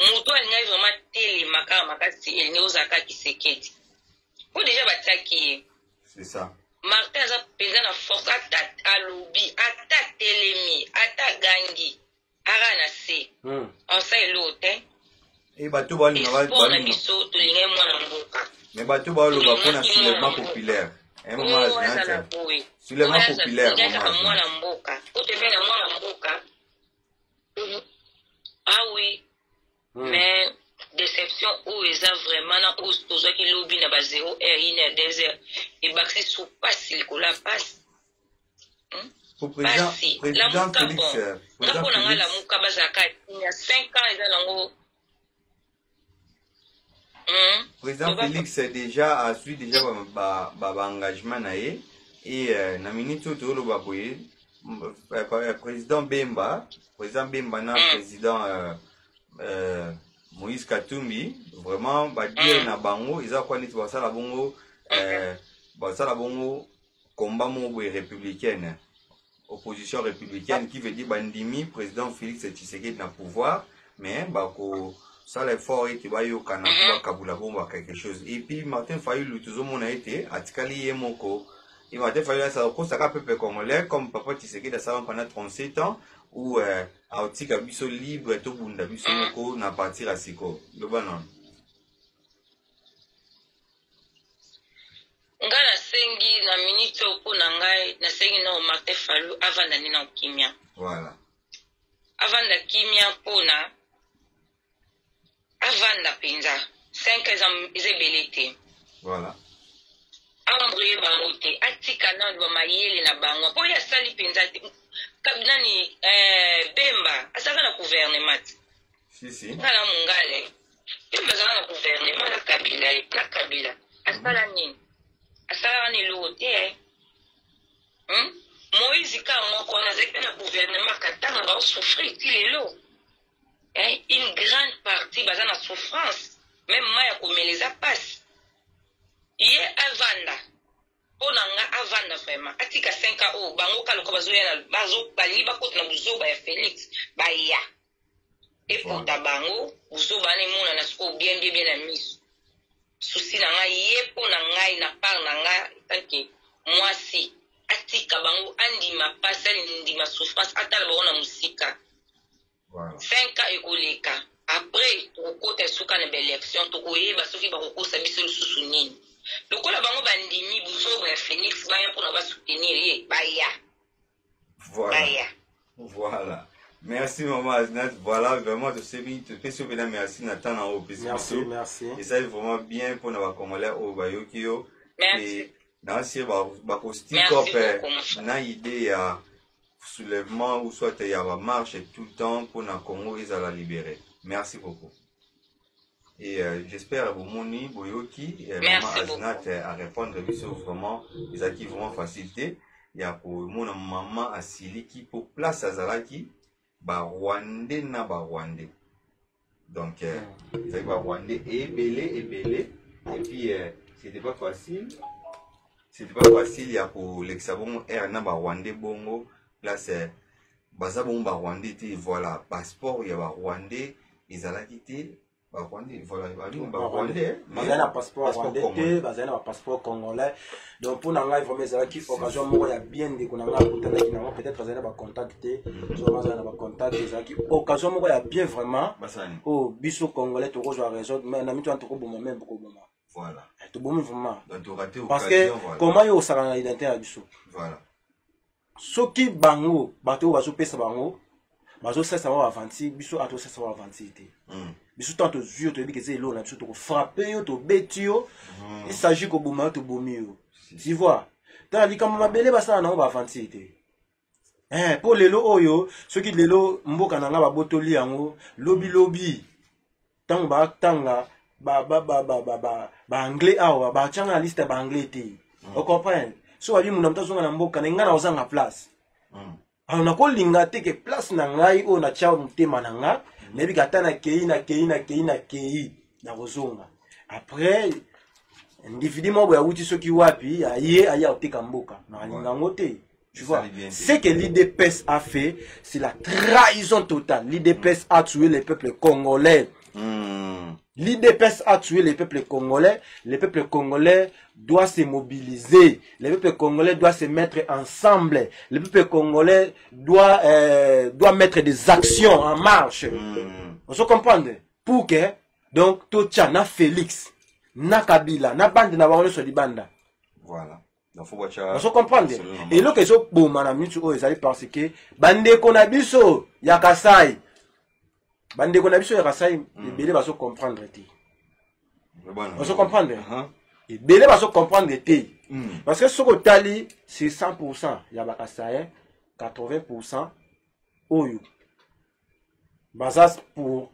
moto alingai vraiment telema kaka makasi elingi ozalaka Kisekedi po déjà batiaki c'est ça Martin aza penza na force ata alobi ata telemi ata gangi ara na se ansa elo te et bato balinga na biso tolingai mwana mboka mais bato baloba mpona soulèvement populaire soulèvement populaire mwana mboka otevena mwana mboka ah oui mais déception oyo eza vraiment na oyo tozwaki lobi na ba 0 heure 1 heure 2 heures ebakisi su pasi likolo ya pasi président Félix mpona nga lamuka bazalaka ya 5 ans eza nango président Félix déjà a suivi déjà engagement na ye et na minute oyo toloba boye président Bemba na président Moïse Katumbi vraiment badire na bango eza kwa neti basala bongo combat moko boye républicaine opposition républicaine qui veut dire bandimi président Félix Tshisekedi na pouvoir mais bako ça l'effort était bayokana bakabula bomba quelque chose et puis Martin Fayulu tozomona ete atikali ye moko et Martin Fayulu ça kosaka peuple congolais comme papa Tshisekedi ça pendant 37 ans où aotika biso libre to bunda biso moko na partir à siko loba non nga nasengi na minute opona ngai nasengi na Martin Fayulu avanda nina okimia voilà avanda kimia pona avanda penza 5 ans ezebele te voilà ambrouye bango te atika na bamayele na bango po ya sali penza te kabinani Bemba asaka na gouvernement si ngala mungale Bemba asaka na gouvernement na Kabila asala nini asala ni lote Moïse ka moko na zeke na gouvernement katanga ba souffrir ti lelo une grande partie baza na souffrance même maya komeleza passe ye avanda pona nga avanda vraiment atika 5 ans o bango kaloko bazoya balingi bakota na buzoba ya Félix baya epota bango buzoba ne mona na siko bien na miso souci na ngai ye pona ngai na part na nga tanke mwasi atika bango andima pasi andima souffrance atala bango na musika 5 ans ekoleka après tokokota esuka na baélection tokoyeba soki bakokosa biso lisusu nini lokola bango bandimi buzobo ya Phoenix baya mpona basoutenir ye baya. Voilà. Merci maman Aznat. Voilà, vraiment, je sais bien, merci Nathan en haut. Merci. Et ça est vraiment bien pour nous Congolais au Bayokio. Merci. Merci na idée à soulèvement ou soit il y a la marche tout le temps pour nous Congo ils la libérer. Merci beaucoup. Et j'espère que Moni Boyoki et maman Aznat à répondre vraiment ils ont vraiment facilité. Il y a pour mon maman Asili qui pour place à Zalaki ba Rwandais na ba Rwandais. Donc ils avaient ba Rwandais et belé et puis c'était pas facile. Il y a pour l'exabon air na ba Rwandais bongo place baza bon ba Rwandais voilà passeport il y a ba Rwandais ils allaient quitter ba Rwandais voilà ba Rwandais bazana passeport rwandais bazana passeport congolais donc pour nanga vraiment ça qui occasion moko ya bien de ko nanga kutana ki nanga peut-être bazana ba contacter so bazana ba contacter ça qui occasion moko ya bien vraiment oh biso congolais to ko raison mais na mitu antoko boma même beaucoup boma voilà to boma vraiment parce que comment yo sala na identité ya biso voilà soki bango bato bazo pesa bango bazo sesa ba avanti biso ato sesa ba avanti te biso tanto zio to bikeze elo na biso to frapper yo to betio il s'agit ko boma to bomio tu vois ta li kama mabele basala na ba avanti te pour lelo oyo soki lelo mboka na nga ba botoli yango lobi tango ba tanga ba anglais awa ba changa liste ba anglais te o comprendre so wali muna mtazonga na mboka na ngana ozanga place na ko linga te ke place na ngai o na chao mutema na nga nebi katana kei na kozonga après individu mo ya wuti soki wapi aya oteka mboka na linga ngote. Tu vois, ce que l'IDPS a fait, c'est la trahison totale. L'IDPS a tué le peuple congolais. L'IDPS a tué le peuple congolais. Le peuple congolais doit se mobiliser. Le peuple congolais doit se mettre ensemble. Le peuple congolais doit mettre des actions en marche. On se comprend? Pour que, donc, Tocha, na Félix, na Kabila, na bande na Wangolo Solibanda. Voilà. On se comprend? Et là, que so bon, madame, tu es parce que bande konabiso ya Kasai. Bande konabiso ya Kasai, belé va se comprendre te. On se comprend? Et belé va se comprendre te. Parce que ce que tali, c'est 100% ya ba Kasai, 80% oyo. Basas pour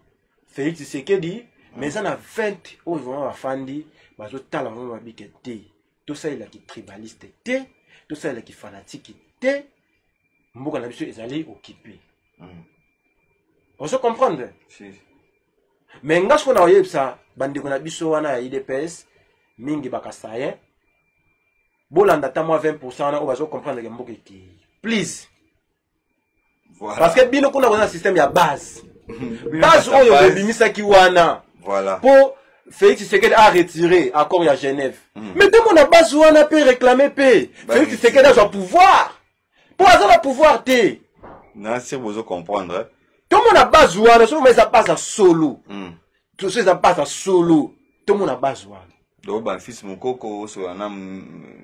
Félix Tshisekedi, mais ça na 20 oyo vraiment va fandi, ba so tala vraiment bike te. Tout ça il a qui tribaliste te, tout ça il a qui fanatique te. Mboka na biso ezali occupé. On se comprend? Mais ngash ko na oyebsa bande ko na biso wana ya IDPS mingi bakasaye. Bolanda ta moi 20% na o bazo comprendre que mboka ki. Please. Voilà. Parce que bino kuna na système ya base. Base oyo bebimisa ki wana. Voilà. Pour Félix Tshisekedi a retiré accord à Genève. Mais tout le monde a besoin de réclamer paix. Félix Tshisekedi a son pouvoir. Pour avoir le pouvoir, non, c'est vous comprendre. Tout le monde a besoin de ça, mais ça passe à solo. Tout ça passe à solo. Tout le monde a besoin. Donc, bah, fils Mukoko, so,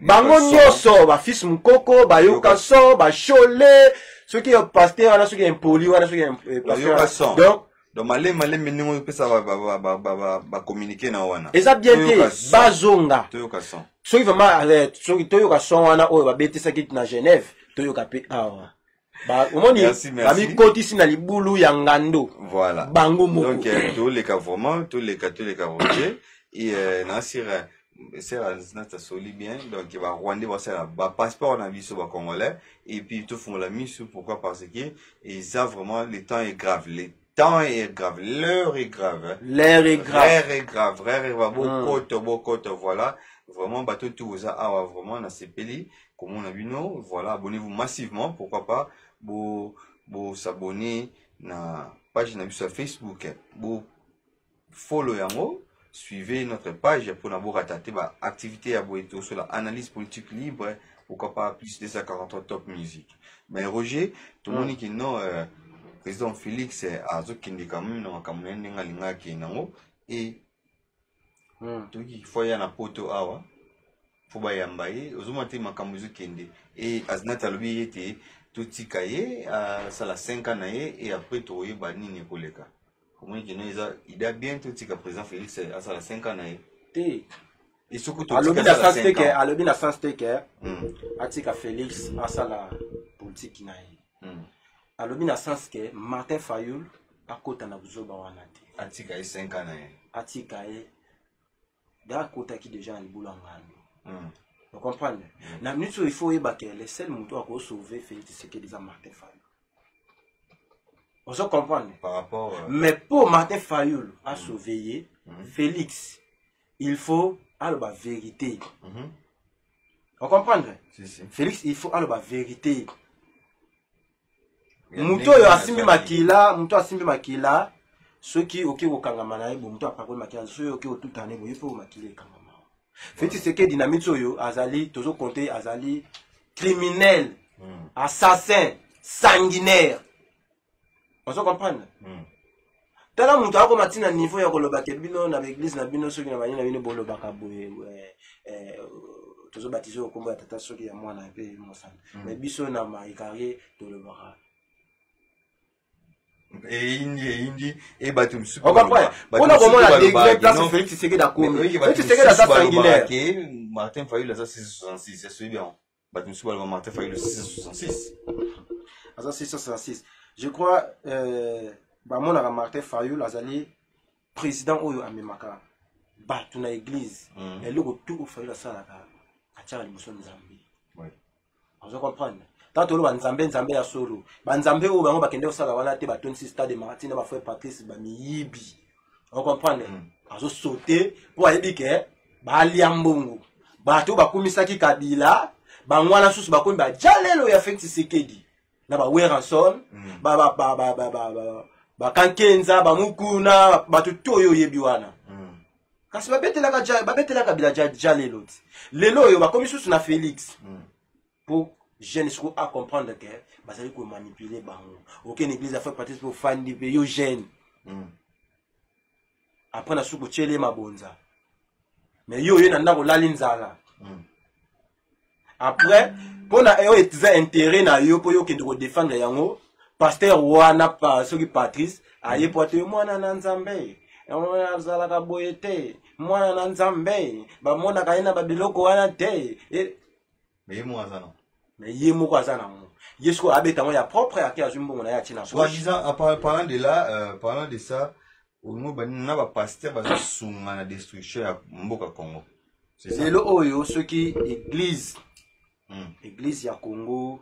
bango nyoso, bah, fils Mukoko, bah, yokaso, bah, cholé, ceux qui ont pasteur, ceux qui ont impoli, ceux qui ont pasteur. Donc, malé minimum peut ça va communiquer na wana. Et ça bien te bazonga. Toyoka son. Ceux qui vraiment ceux qui toyoka son wana o ba betisa kit na Genève, toyoka pe awa. Ba omoni ba mi koti si na libulu ya ngando. Voilà. Bango moko. Donc tous les cas vraiment, tous les cas roger et na sira c'est na ta soli bien donc il va Rwandais va ça ba passeport na biso ba congolais et puis tout font la mise pourquoi parce que et ça vraiment le temps est grave. Temps est grave, l'heure est grave. L'heure est grave. L'heure est grave. L'heure est grave. Beaucoup, voilà. Vraiment, bateau tout ça, vraiment, dans ces pays, comme on a vu, nous, voilà, abonnez-vous massivement, pourquoi pas, vous s'abonner na page sur Facebook, vous follow yango, suivez notre page pour nous rattacher activité à sur la analyse politique libre, pourquoi pas plus 243 top musique. Mais Roger, tout le monde dit que non, président Félix a zokindi quand même dans Cameroun n'engalinga qui nango et tout qui faut y na poto awa faut ba yambaye ozomate makambo zokende et aznata lobi était tout tikaye ça la 5 ans naye et après to yeba nini koleka. Comment dit non il a bien tout tika président Félix à ça la 5 ans naye té et surtout tout alobi na sans stake alobi na sans stake atika Félix à ça la politique naye alobi na sens que Martin Fayoul akota na buzoba wana te atika 5 ans naye atika da kota qui déjà en libula ngano vous comprenez na minute il faut ébaquer les seuls moutons à sauver Félix c'est que déjà Martin Fayoul vous comprenez par rapport mais pour Martin Fayoul à sauver Félix il faut alors la vérité vous comprenez Félix il faut alors la vérité muto yo asimbi makila ceux qui OK okangama na ebo muto apakoli makila ceux OK otutane bo ifo makila kangama Félix c'est que dynamite yo azali tozo compter azali criminel assassin sanguinaire on se comprend tala muto ako matina niveau ya koloba ke bino na église na bino ceux qui na bino boloba ka boye tozo baptiser au combat tata ceux qui ya mwana un peu mosana mais biso na maikari toloba et indi et batum on comprend on a comment la degré place Félix Tshisekedi da komi Félix Tshisekedi da sanguinaire Martin Fayoul ça 666 c'est celui bien batum suba Martin Fayoul 666 ça 666 je crois ba mona ka Martin Fayoul azali président oyo amemaka batu na église et loko tout Fayoul ça la atia liboso nzambe oui on comprend tant lo banzambe ya solo banzambe o bango bakende osala wana te ba 26 stade Martin ba frère Patrice ba miyibi on comprend azo sauter pour ayebi ke ba liambongo bato bakumisaki Kabila bangwana susu bakomi ba jalelo ya Félix Tshisekedi na ba Weranson ba Kankenza ba Mukuna bato toyo yebi wana kasi babetela Kabila jalelo lelo yo bakomi susu na Félix pour jeune jusqu'à à comprendre que bazali ko manipuler bango aucune église a fait partie pour fandi pe yo jeune après na suko chele mabonza mais yo na ndako lalinzala après pona yo etiza intérêt na yo po yo ke ndiko défendre yango pasteur wana pa soki Patrice aye pote mwana na nzambe mwana zala ka boyete mwana na nzambe ba mona kaina ba biloko wana te mais moi ça non mais yemo kwa sana mo yesko abeta mo ya propre ya kia zumbo na ya tina soit disant parlant de là parlant de ça au moment banina ba pasteur ba sunga na destruction ya mboka Congo c'est le oyo ceux qui église ya Congo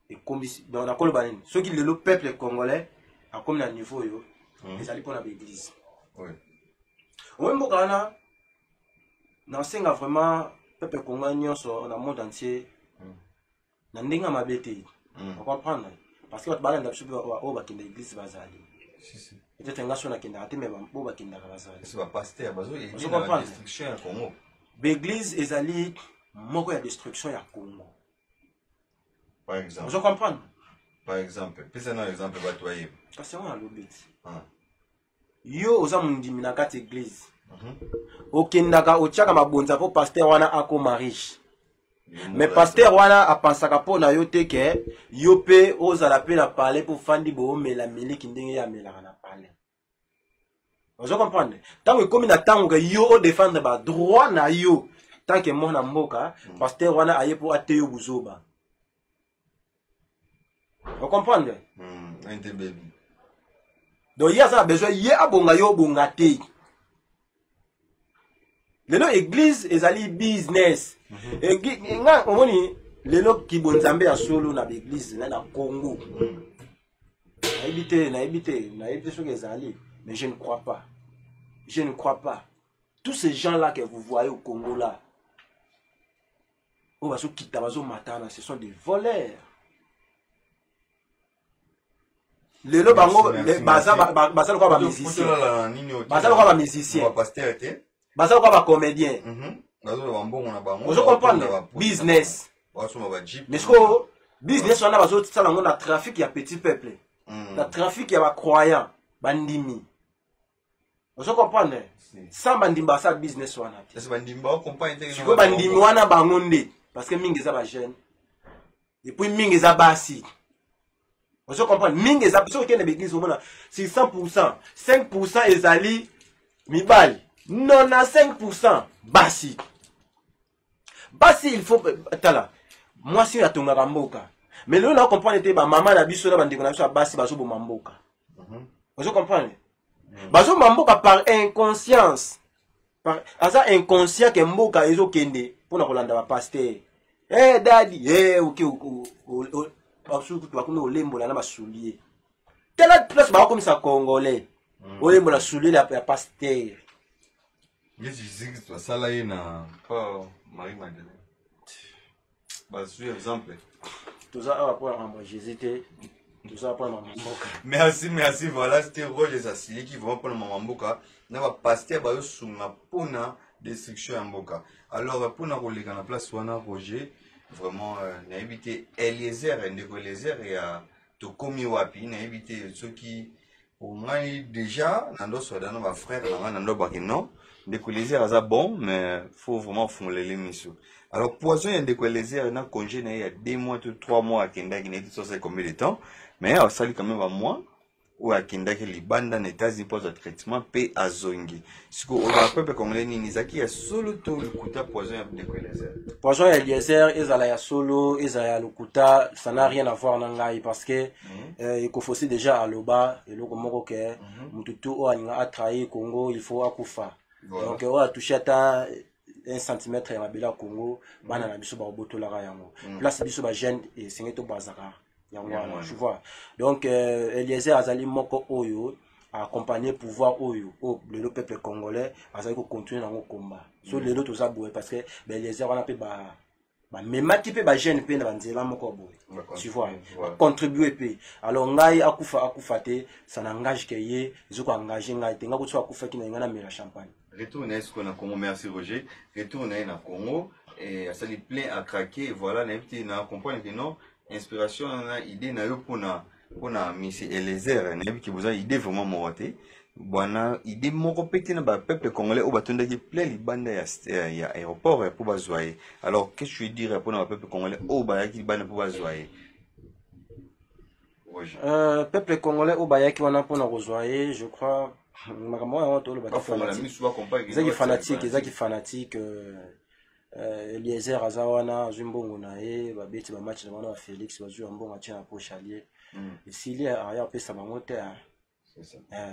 et comme dans la colbanine ceux qui le peuple congolais a comme na niveau yo les ali pour la église oui on mboka na non c'est vraiment peuple congolais sur le monde entier na ndinga mabete on comprend parce que ba landa biso o ba kinda église bazali peut-être ngation na kinda ate mais bo ba kinda bazali c'est pas pasteur bazo et la destruction ya Congo l'église ezali moko ya destruction ya Congo par exemple vous comprenez par exemple pesa un exemple ba toyer parce que on a l'obit yo oza mundimi na kati église okendaka otiaka mabonza po pasteur wana akoma riche mais pasteur wana apensaka po na yo te ke yo pe ozala pe na parler pour fandi bo mela miliki ndenge ya melaka na parler vous comprenez tant que comme na tango ke yo o défendre ba droit na yo tant que mona mboka pasteur wana aye po ateyo buzoba vous comprenez donc il y a besoin y a bonga yo bonga te lelo église ezali business nga omoni lelo kibonzambe ya solo na église na Congo na habité ce que ezali mais je ne crois pas tous ces gens là que vous voyez au Congo là o baso kita bazo matana ce sont des voleurs lelo bango baza quoi ba musicien baza quoi ba musicien baza quoi ba comédien Vous comprenez? Business. Mais ce que business, on a besoin de ça dans le trafic, il y a petit peuple. Le trafic, il y a croyant, bandimi. Vous comprenez? Sans bandimba, ça business, on a. Si vous bandimi, on a bangonde. Parce que mingi za jeune. Et puis mingi za basi. Vous comprenez? Mingi za, parce que c'est 100%. 5% ezali mibali. Non à 5% basi. Basi, il faut. Tala. Moi, si je suis à Mboka. Mais là, on comprend que maman a dit que basi baso bo mamboka. Vous comprenez? Baso mamboka par inconscience. Par inconscient que Mboka ezo kende pour na kolanda ba pasteur. Eh daddy, OK. Absolument tu vas comme olembo la na ba soulier. Telle place ba comme ça congolais. Olembo la soulier la pasteur. Ça là na Marie-Madeleine. Exemple. Tout ça va pour j'hésitais. Tout ça pour Mamboka. Merci, voilà, c'était Roger Sassili qui va pour Mamboka. N'a pas pasteur ba sur na pona destruction Mboka. Alors pour na kolega na place wana Roger, vraiment na éviter Eliezer ndeko Eliezer et to komi wapi na éviter ceux qui au moins déjà nando soda na ba frère na nando ba non. Décoléser à ça bon, mais faut vraiment fonder les missions. Alors, poisson, il y a décoléser, il y a congé, il y a 2 mois, 3 mois à Kenda, qui n'est pas combien de temps, mais ça, quand même, à moi, ou à Kenda, qui est banda, n'est pas de traitement, paix à zongi. Ce qu'on a peu, comme les Nizaki, il y a solo tout le kuta poison, il y a décoléser. Poisson, il y a ils y solo, ils y a le kuta, ça n'a rien à voir dans l'aïe, parce que, il faut aussi déjà à l'oba, et le Komoro, que, Mututu, ou a trahi Congo, il faut akufa. Voilà. Donc, on a touché à 1 cm et on a Congo, on a biso ba boto la yango. Place biso ba jeune et c'est to bazaka. Tu vois. Donc, Eliezer Azali Moko Oyo a accompagné pouvoir Oyo, le peuple congolais, Azali continuer dans le combat. Sur les autres, ça boué parce que Eliezer on a fait même un petit peu de jeune pe na banzela moko boy. Tu vois. Contribuer pe. Alors ngai akufate, ça n'engage que yé, zoko engagé ngai tenga ko akufa ki na ngana mela champagne. Retournez ce qu'on a Congo, merci Roger. Retournez à Congo et ça lui plein à craquer. Voilà, n'invité na comprendre que non, inspiration na idée na yo pour na monsieur Eliezer, n'invité qui vous a idée vraiment morté. Bona idée moko pété na ba peuple congolais au batonda qui plein li banda ya aéroport pour bazoyer. Alors qu'est-ce que je veux dire pour na peuple congolais au ba ki banda pour bazoyer? Peuple congolais au ba ki wana pour na bazoyer, je crois. Ils sont fanatiques. Eliezer Azawana, Zumbongo Nae, Babeti, Bamatch, Félix, Bazou, Ambon, Tien, Poche Allier. Et s'il y a rien, ça va monter.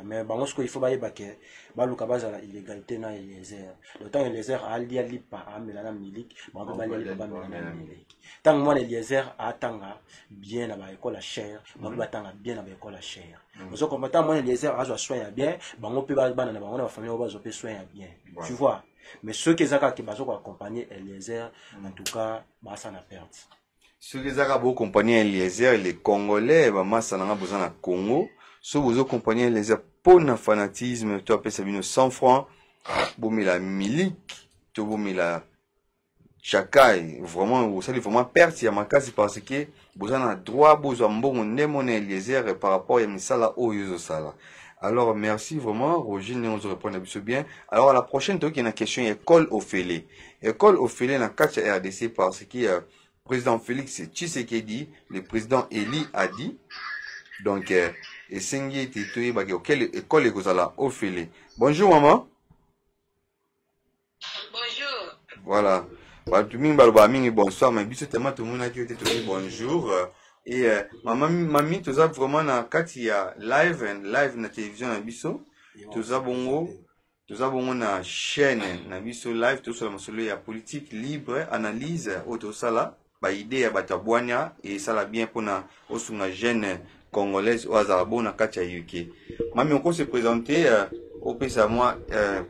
Mais il faut bailler baquet. Balouka base à l'illégalité na Eliezer. Le temps Eliezer a lié lipa à Melana Milik, on peut bailler le bas Melana Milik. Tant que moi Eliezer a tanga bien à l'école à chair, on peut tanga bien à l'école à chair. Parce que quand moi Eliezer a soin bien, on peut bailler banana, on a famille on va soin bien. Tu vois. Mais ceux qui ont accompagné Eliezer, en tout cas, ça n'a perdu. Ceux qui ont accompagné Eliezer, les Congolais, ça n'a pas besoin de Congo. Si vous accompagnez les pour le fanatisme, tu appelles ça 100 francs, vous la milique, tu vous la chakai, vraiment, vous allez vraiment perdre, il y a ma case parce que vous avez droit, vous avez un bon monnaie Eliezer par rapport à Misala ou Yuzosala. Alors, merci vraiment, Roger, nous répondons bien. Alors, à la prochaine, il y a une question, école Ophélie. École Ophélie, dans 4 RDC parce que le président Félix Tshisekedi, le président Eli a dit, donc, et Sengi Titoui, quelle école est Ophélie. Bonjour, maman. Bonjour. Voilà. Bonsoir, mais bis tellement tout le monde a dit bonjour. Et mamie, tout ça vraiment na kati ya live na télévision na biso. Tout ça bongo na chaîne na biso live tout ça masolo ya politique libre, analyse auto sala, ba idée ya batabwanya et ça la bien pour na osunga jeune congolaise au azabo na kati ya UK. Mami on se présenter au pesa moi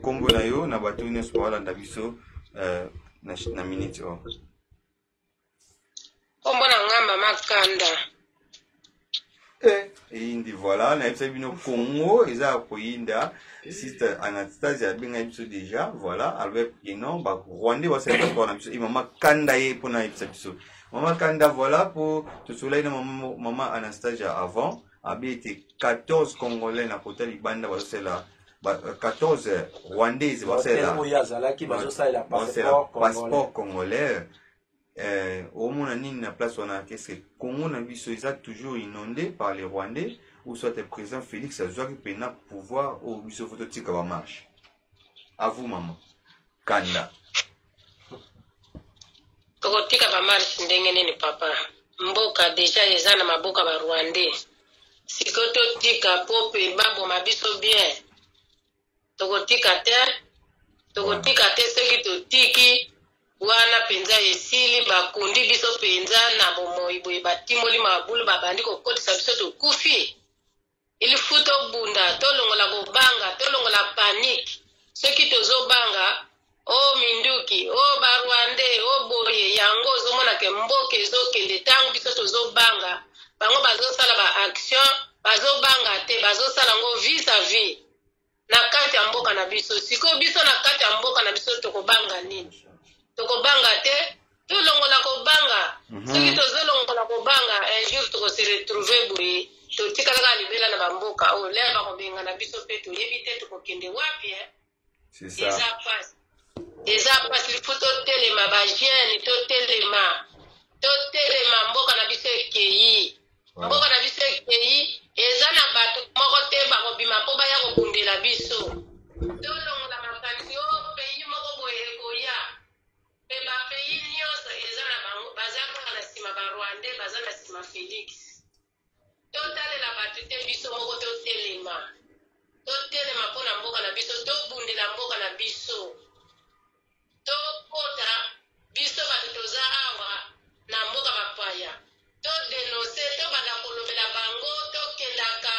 Congo na yo na batu ne sport na biso na minute o. Kombo na ngamba makanda. indi voilà na yebisa bino Congo eza koyinda sister Anastasia benga biso déjà voilà avec non ba Rwanda ba c'est pas na biso mama Kanda ye pona yebisa biso mama Kanda voilà pour tout soleil na maman Anastasia avant avait été 14 Congolais na côté Libanda ba c'est là 14 Rwandais ba c'est là passeport congolais au moins na place on a qu'est-ce que Congo na biso ils toujours inondé par les Rwandais ou soit le président Félix Azouaki pena pouvoir au biso photo tika ba marche à vous maman Kanda tokotika ba marche ndenge nini papa mboka deja eza na maboka ba Rwandais sikoto tika pope babo mabiso bien tokotika te soki totiki wana penza esili bakundi biso penza na bomoi boye batimoli mabulu babandi kokotisa biso tokufi ilifu tobunda tolongola kobanga tolongola panike soki tozobanga o minduki o barwande o boye yango ozomona ke mboka ezokende ntango biso tozobanga bango bazosala ba action bazobanga te bazosala ngo vis à vis na kati ya mboka na biso siko biso na kati ya mboka na biso tokobanga nini tokobanga te tolongola kobanga soki tozolongola kobanga un jour tokose retrouver boye totikalaka libela na bamboka oyo lere bakobenga na biso mpe toyebi te tokokende wapi eza pasi lifu totelema bagene totelema mboka na biso ekei mboka na biso ekei eza na bato moko te bakobima mpo baya kobundela biso tolongola makanisi o pays moko boye ekoya mpe bapays nyonso eza na bango baza kaka na nsima barwandais baza na nsima Félix totalela bato te biso moko totelema mpo na mboka na biso tobundela mboka na biso tokota biso bato toza awa na mboka bapaya todenonse tobanda kolobela bango tokendaka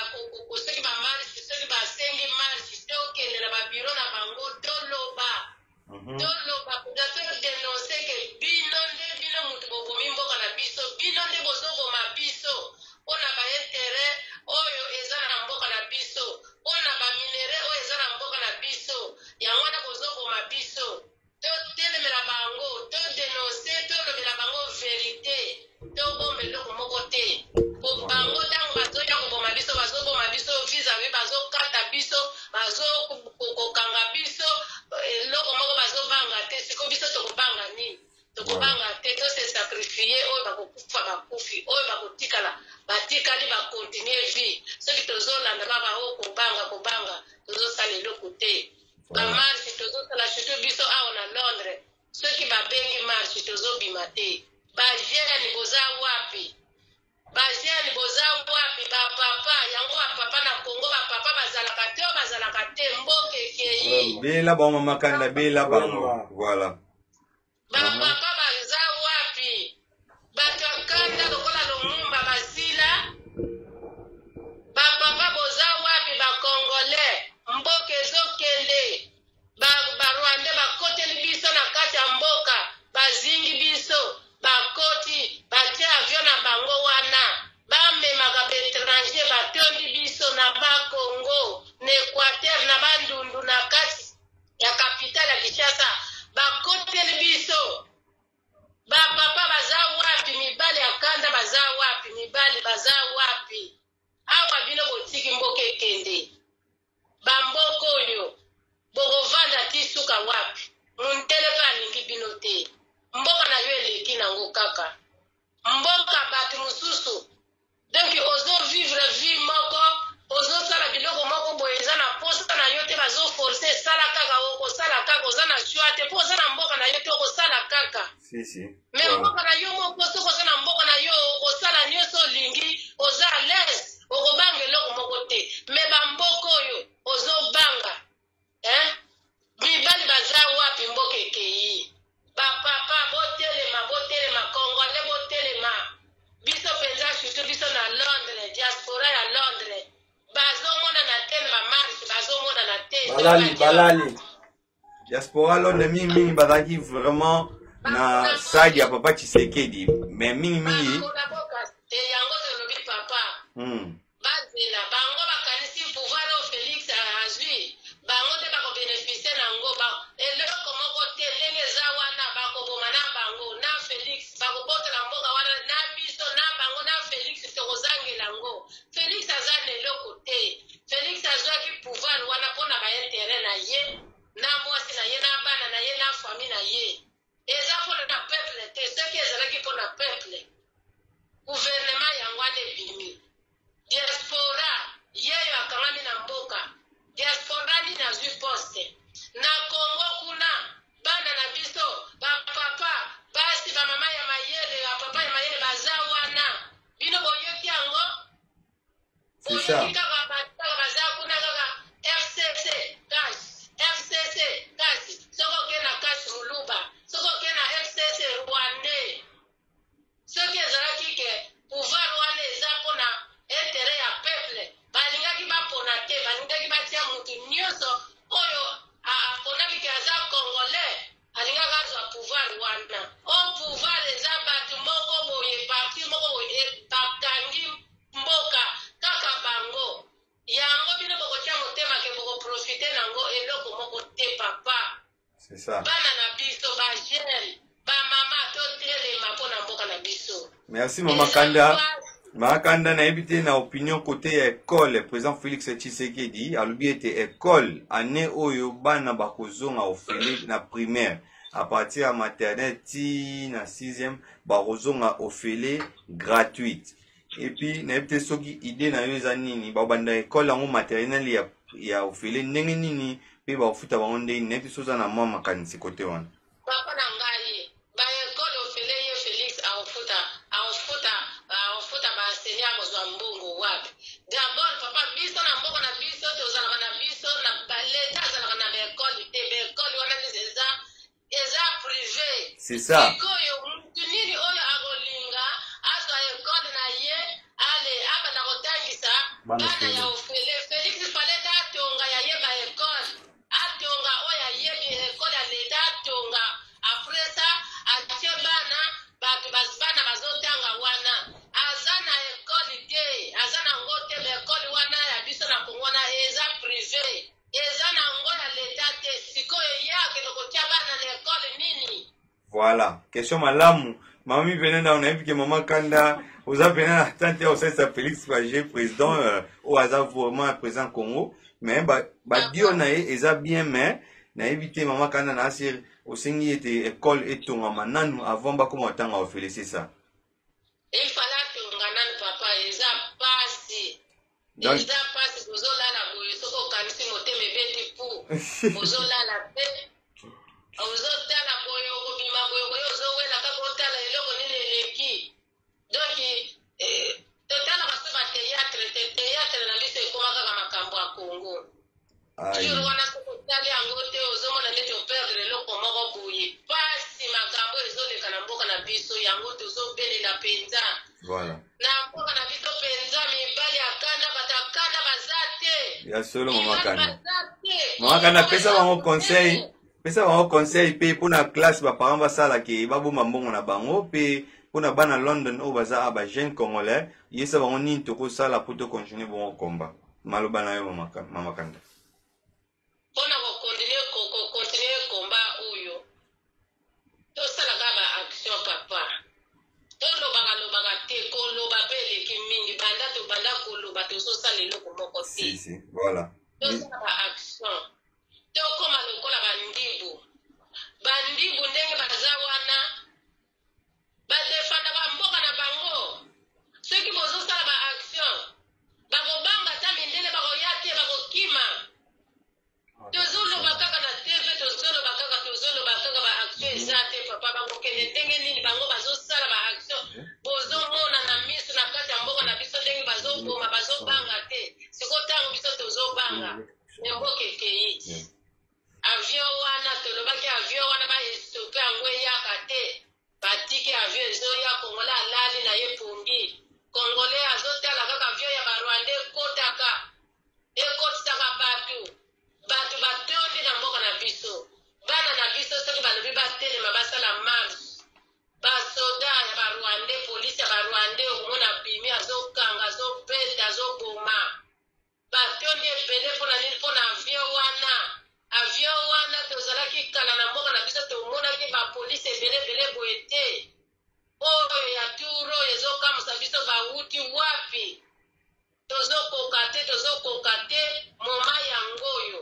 soki bamarche soki basengi marche tokende na babiro na bango toloba kuda todenonse ke bino mutu bobomi mboka na biso bino nde bozoboma biso mpona baintere oyo eza na mboka na biso mpona baminere oyo eza na mboka na biso yango wana bozoboma biso totelemela bango todenonse tolobela bango verité tobomba eloko moko te po bango ntango bazoya koboma biso bazoboma biso vis-à-vis bazokata biso bazokokanga biso eloko moko bazobanga te siko biso tokobanga nini tokobanga te tose sakrifie oyo bakokufa bakufi oyo bakotikala batikali bakontinue vie soki tozolanda kaka o kobanga tozosala eloko te bamarche tozosala surtout biso awa na Londres soki babengi marche tozobima te bajene boza wapi bapapa yango bapapa na Congo bapapa bazalaka te mboka ekei bela ba mama Kanda bela bango voilà bapapa baza wapi bato ya Kanda lokola Lumumba basila bapapa boza wapi bakongolais mboka ezokende barwandais bakoteli biso na kati ya mboka bazingi biso bakoti batie avion na bango wana bamemaka baétranger batondi biso na bakongo na Équateur na bandundu na kati ya kapitale ya Kinshasa bakoteli biso bapapa baza wapi mibali ya Kanda baza wapi mibali baza wapi awa bino botiki mboka ekende bamboka oyo bokovanda ti suka wapi munteleka alingi bino te mboka na yo eleki nango kaka mboka bato mosusu donc ozovivre vie moko ozosala biloko moko boye eza na posa na yo te bazoforce esala kaka okosala kaka oza na shwa te mpo oza na mboka na yo te okosala kaka me mboka na yo moko soki oza na mboka na yo okosala nyonso olingi oza lese okobanga eloko moko te me bamboka oyo ozobanga mibali baza wapi mboka ekei bapapa botelema kongole botelema biso penza surtout biso na Londres diaspora ya Londres bazomonana te na bamarche bazomonana te balali diaspora Londres mingi bazalaki vraiment na side ya papa Tshisekedi mais mingi yango tolobi papa bazela bango bakanisi pouvoir oyo Félix azwi bango te bakobénéficie nango eloko moko te ndenge eza wana bakoboma na bango na Félix bakobotela mboka wana na biso na bango na Félix tokozangela yango. Félix aza na eloko te. Félix azwaki pouvoir wana mpona baintere na ye na mwasi na ye na bana na ye na famille na ye eza mpona na peuple te soki ezalaki mpona peuple gouvernement yango wana ebimi diaspora yeyo akangami na mboka diaspora nini azwi poste na Congo kuna bana na biso bapapa basi bamama ya mayele bapapa ya mayele baza wana bino boyoki yango boyoki kaka baza kuna kaka FCC kasi soko ke na kasi muluba soko ke na FCC rwandais soki ezalaki ke pouvoir wana eza mpona intere ya peuple balingaki bapona te balingaki batia mutu nyonso oyo aponaki ke aza congolais alingaki azwa pouvoir wana o pouvoir eza bato moko boye parti moko boye bakangi mboka kaka bango yango bino bokotia motema ke bokoprofite nango eloko moko te papa bana na biso bagene bamama totelema mpona mboka na biso. Merci Mama Kanda. Mama Kanda na ebité na opinion côté école président Félix Tshisekedi alobi ete école année oyo bana bakozonga ofele na primaire à partir à maternelle ti na 6e bakozonga ofele gratuite. Et puis na ebité soki idée na yo eza nini babanda école yango maternelle ya ofele ndenge nini pe bafuta bango ndenge na ebité soza na mwa makanisi côté wana. Papa na ngai ba école ofele ye Félix aofuta ba enseignant akozwa mbongo wapi d'abord papa biso na mbongo na biso tozalaka na biso na baleta azalaka na baekole te baekole wana eza privé c'est ça sikoyo mutu nini oyo akolinga azwa ekole na ye ale abanda kotangisa bana ya ofele Félix paleta atonga ya ye baekole atonga oyo ayebi ekole ya leta atonga après ça atie bana bato bana bazotanga wana aza na ekole te aza na ngo te ekole wana ya biso na Kongo wana eza privé eza na ngo ya leta te sikoyo yake lokotia bana na ekole nini. Voilà question malamu mami venenda on a vu que Mama Kanda vous a venu à tenter au sein de Félix Pagé président au hasard vraiment président Congo mais dio na eza bien mais na éviter Mama Kanda na asir au sengi était école et ton mananu avant ba comment tanga au féliciter ça. Il fallait que ngananu papa eza pasi eza pasi ozolala boye soko kanisi motema ebeti pu ozolala pe ozotala boye okobima boye ozowela kaka otala eloko nini eleki donc totala baso bateatre na biso ekoma kaka makambo ya Congo jour wana soko otali yango te ozomona neti operdre eloko moko boye pasi makambo ezoleka na mboka na biso yango tozobelela mpenza na mboka na biso mpenza mibali akanda batakanda baza te ya solo Mama Kanda pesa bango conseil pe mpona classe baparent basala ke baboma mbongo na bango pe mpona bana London oyo baza ba jeune congolais yesa bango nini tokosala po tocontinue bongo komba maloba na yo Mama Kanda mpona kokontinue komba oyo tosalaka ba action papa tolobaka te koloba mpe eleki mingi banda tobanda koloba tozosala eloko moko te voilà tosala ba action tokoma lokola bandibu ndenge baza wana badefanda bamboka na bango soki bozosala ba action bakobanga ta mindele bakoya te bakokima tozoloba kaka na TV tozoloba kaka ba action eza te papa bakokende ndenge nini bango bazosala ba action bozomona na miso na kati ya mboka na biso ndenge bazoboma bazobanga te sikotango biso tozobanga mboka ekei avion wana tolobaki avion wana baestope yango eyaka te batiki avion ezoya kongola alali na ye pungi kongole azotala kaka avion ya barwanda ekotisaka bato batondi na mboka na biso bana na biso soki balobi batelema basala marche basoda ya barwanda polisi ya barwanda okomona bimi azokanga azopele bapolisi ebele boye te oyo ya turo ezokamwisa biso bauti wapi tozokoka te moma yango oyo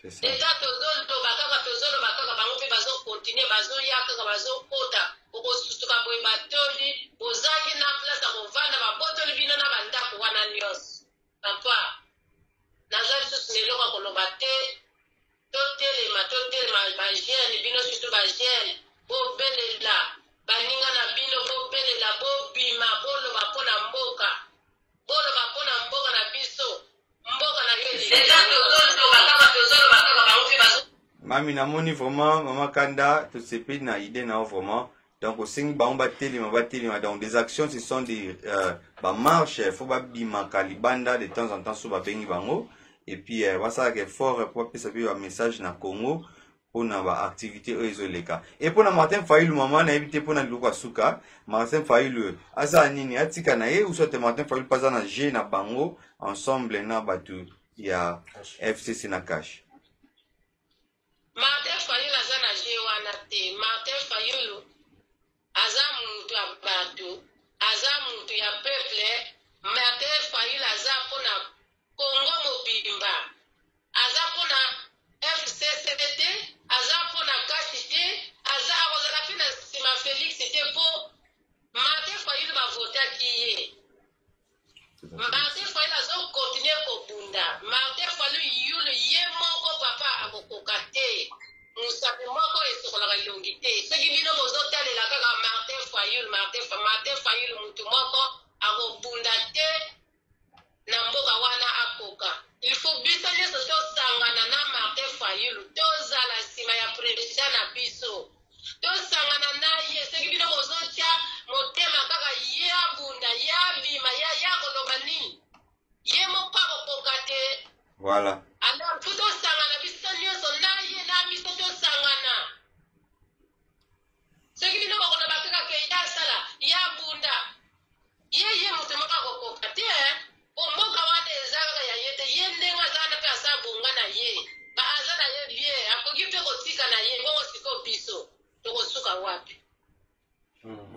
eta tozoloba kaka bango mpe bazokontinue bazoya kaka bazokota okosusuka boye batoli bozangi na place ya kovanda babotoli bino na bandako wana nyonso papa naza lisusu na eloko ya koloba te totelema bagene bino susu bagene bobelela baninga na bino bobelela bobima boloba mpona mboka na biso mboka na yo Mami namoni vraiment Maman Kanda tout ce pays na idée na vraiment donc au sing ba telima donc des actions ce sont des marches faut ba bima kalibanda de temps en temps sur ba bengi bango et puis ça que fort pour passer un message na Congo pour na ba activité ezoleka et pour na Martin Fayulu maman na éviter pour na luka suka Martin Fayulu asa nini atika na ye ou soit Martin Fayulu pas na G na bango ensemble na batu ya FCC na cash. Martin Fayulu aza na G wana te. Martin Fayulu aza muntu ya bato, aza muntu ya peuple. Martin Fayulu aza mpona Congo mobimba, aza mpona FCCT, aza mpona KCT, aza akozala mpe na nsima Félix te mpo Martin Fayulu bavotaki ye. Martin Fayulu azokontinue kobunda. Martin Fayulu ye moko papa akokoka te. Musapi moko esokolaka elongi te. Soki bino bozotalela kaka Martin Fayulu mutu moko akobunda te na mboka wana akoka. Il faut biso nyonso tosangana na Martin Fayulu tozala nsima ya president na biso. Tosangana na ye soki bino bozotia motema kaka ye abunda ye abima ye akoloba nini ye moko akokoka te. Voilà. Alors tosangana biso nyonso na ye na biso tosangana soki bino bakoloba kaka ke ye asala ye abunda ye moto moko akokoka te mboka wana eza kaka ya ye te ye ndenge azala mpe asa bonga na ye aza na ye bien akoki mpe kotika na ye bongo siko biso tokosuka wapi.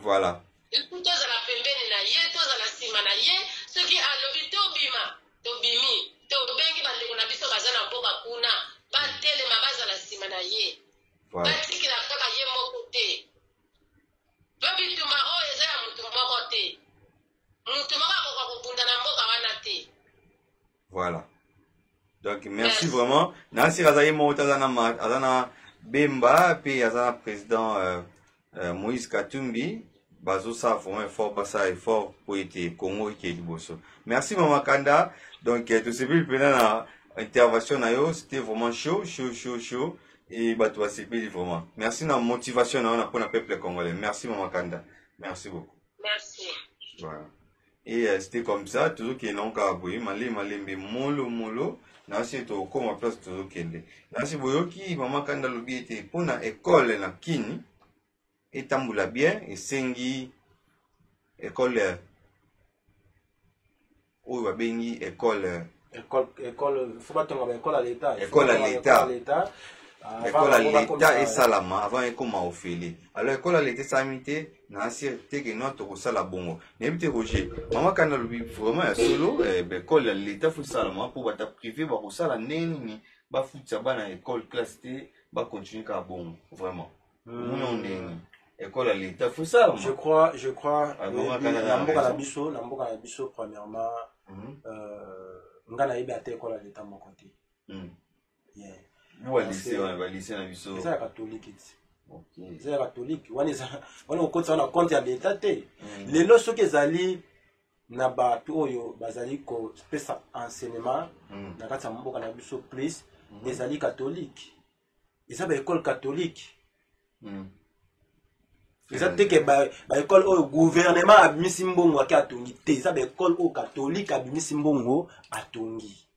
Voilà. tozala pembeni na ye tozala nsima na ye soki alobi tobima tobimi tobengi bandeko na biso baza na mboka kuna batelema bazala nsima na ye batikila kaka ye moko te po bituma oyo eza ya mutu moko te mutu moko akoka kobunda na mboka wana te. Voilà. Donc merci vraiment. Nansi Razaye Mouta Azana Bemba, puis Azana président Moïse Katumbi, Bazo ça vraiment fort, Bassa fort pour être Congo qui est du bosso. Merci Maman Kanda. Donc tout ce qui pendant l'intervention c'était vraiment chaud. Et bah toi c'est vraiment. Merci na motivation na pour le peuple congolais. Merci Maman Kanda. Merci beaucoup. Merci. Voilà. Et c'était comme ça, toujours qu'il y a un cas à bouillir, mais molo. Nasi to koma place to kende. Nasi boyoki Maman Kanda lobi était pour na école na kini etambula bien et sengi école ou ba bengi école faut pas tomber école à l'état. École à l'état et salama avant ekoma ofele. Alors école à l'état samité na sirte que notre kosala bongo. N'ébite Roger. Maman Kanda lobi vraiment ya solo école à l'état faut salama pour bata privé ba kosala neni ba futsa bana école classe T ba continuer ka bongo vraiment. Non école à l'état faut salama. Je crois Namboka la biso premièrement ngana ibe ate école à l'état mon côté. Yeah. Ou lycée na biso. C'est catholique. OK. C'est catholique. Wana okotsa na compte ya l'état te. Lelo soki ezali na ba oyo bazali ko pesa enseignement na kati ya mboka na biso plus ezali catholique. Eza ba école catholique. Eza te ke ba école oyo gouvernement abimisi mbongo ake atongi te. Eza ba école oyo catholique abimisi mbongo atongi.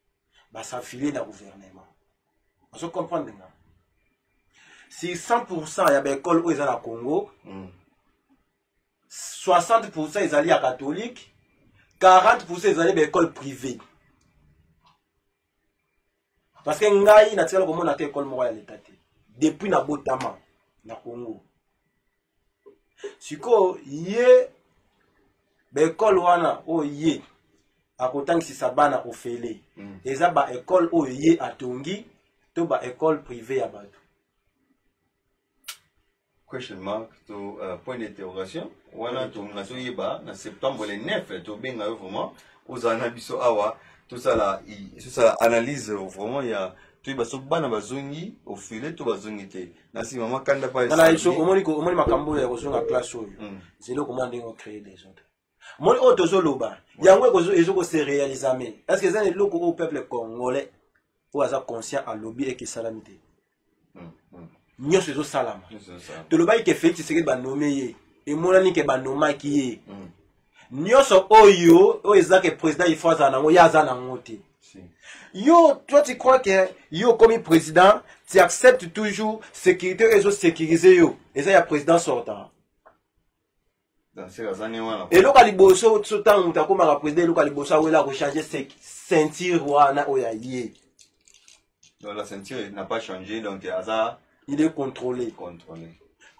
Ba s'affiler na gouvernement. On comprend bien. Si 100% y a des écoles où ils sont à Congo, 60% ils allaient à catholique, 40% ils allaient à des écoles privées. Parce que ngai na tsela comme na école mo ya l'état depuis na botama na Congo. siko ye école wana o ye akotangisisa bana ofele eza ba école o ye atongi to ba école privée ya bato. Question mark to point d'interrogation. Wana to ngaso yeba na septembre le 9 to benga vraiment aux anabiso awa tout ça là analyse vraiment il y a tu baso bana bazongi au filet to bazongi te na si maman kanda pa na iso omoni makambo ya kozonga classe oyo zelo commande ngo créer des autres moni auto zoloba yango ezo se réaliser mais est-ce que ça est loko au peuple congolais ou aza conscient à lobby et que salamité nyonso ezo salama to lobai ke Félix Tshisekedi ba nommer et monani ke ba nomaki ye nyonso oyo ezaka président il faut azana ngo yazana ngote. Yo, toi tu crois que yo comme président, tu acceptes toujours sécurité et sécuriser yo. Et ça y a président sortant. Et là quand liboso tout temps on t'a comme un président là quand liboso ou là rechanger ceinture wana oyaye. Donc la ceinture n'a pas changé donc il est contrôlé.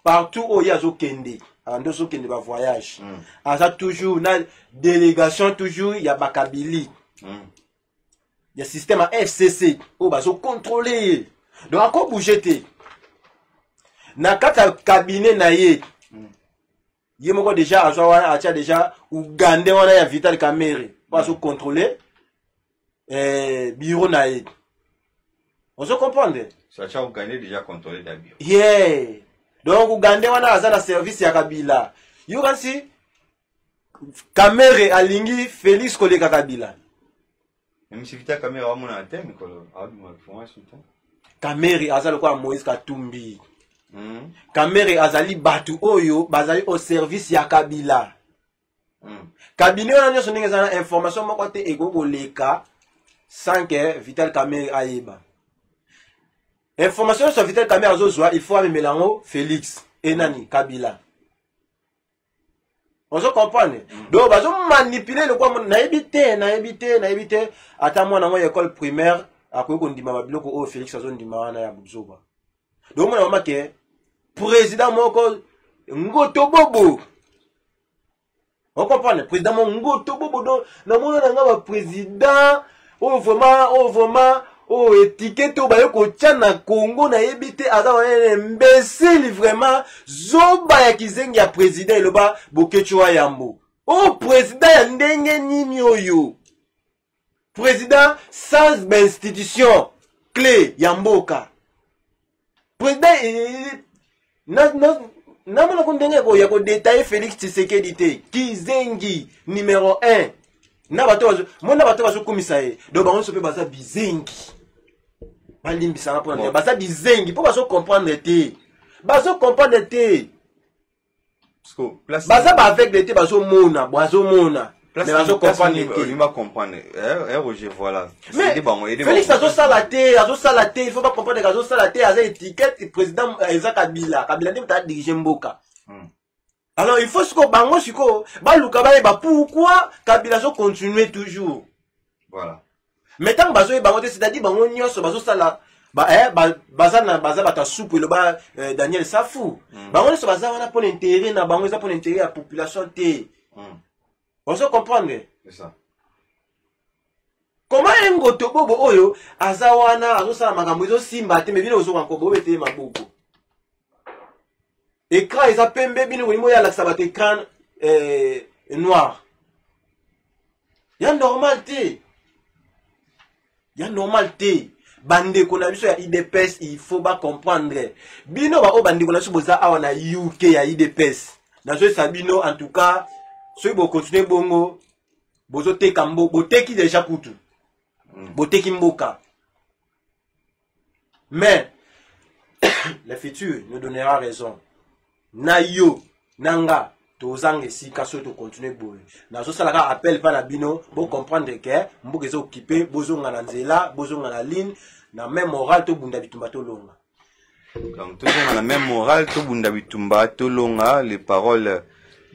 Partout où il y a Zokende, en dessous qu'il va voyage. Ça toujours na délégation toujours il y a Bakabili. Il y a système à FCC où va se contrôler. Donc encore bouger. Na kata cabinet na ye. Yemoko déjà a déjà Ougandais wana ya Vital Kamerhe va se contrôler bureau na ye. On se comprend? Ça a Ougandais déjà contrôlé d'abord. Yeah. Donc Ougandais wana aza na service ya Kabila. You can see Kamerhe alingi Félix koleka Kabila. Même si Vital Kamerhe a mon thème Kamerhe azali kwa Moïse Katumbi. Kamerhe azali batu oyo bazali au service ya Kabila. Cabinet on a nyonso ndenge za information moko te ego leka sans que Vital Kamerhe ayeba. Information sur Vital Kamerhe azozwa il faut amener lango Félix et nani Kabila. On se comprend. Donc bazo manipuler le quoi na éviter ata mwana ngo école primaire akoyo ko ndima babiloko o Félix azo ndima wana ya buzoba. Donc mwana mama ke président moko ngoto bobo. On comprend président moko ngoto bobo donc na mona nga ba président o vraiment o étiquette o ba ko tchana Congo na éviter ata wana imbécile vraiment zoba ya kizengi ya président eloba Bokechwa Yambo. Oh président ya ndenge nini oyo. Président sans institution clé ya mboka. Président na mona kondenge ko ya ko détailler Félix Tshisekedi te kizengi numéro 1. Na bato bazo komisa ye. Donc on se peut baza bizengi. Balimbi ça pour dire baza bizengi pour bazo comprendre te. Bazo comprendre te. Baza ba avec l'été bazo mona. Mais bazo comprendre te. Il va comprendre. Roger voilà. Mais Félix azo salaté, il faut pas comprendre que azo salaté aza étiquette président Eza Kabila. Kabila ndi ta diriger mboka. Alors il faut que bango siko ba luka ba pourquoi Kabila so continuer toujours. Voilà. Mais tant bazo bango c'est-à-dire bango nyonso bazo sala baza bata soupe le ba Daniel Safou. Bango so baza wana pour intérêt na bango za pour intérêt la population te. On se comprend. C'est ça. Comment un goto bobo oyo aza wana azo sala makambo ezo simba te mais bino ozo kanko bobe te maboko. Écran ils appellent bébé nous ya la sabat écran noir. Ya normal te. Bande ko na biso ya IDPS il faut pas comprendre. Bino ba o bande ko na biso boza awa na UK ya IDPS. Na so sabino en tout cas ceux bo continuer bongo bozo te kambo boteki déjà kutu. Boteki mboka. Mais le futur nous donnera raison. Na yo nanga tozange sika so to continuer boy na so salaka appel pa na bino bo comprendre que mboka zo occupé bozonga na nzela bozonga na ligne na même moral to bunda bitumba to longa. Donc toujours dans la même morale to bunda bitumba to longa les paroles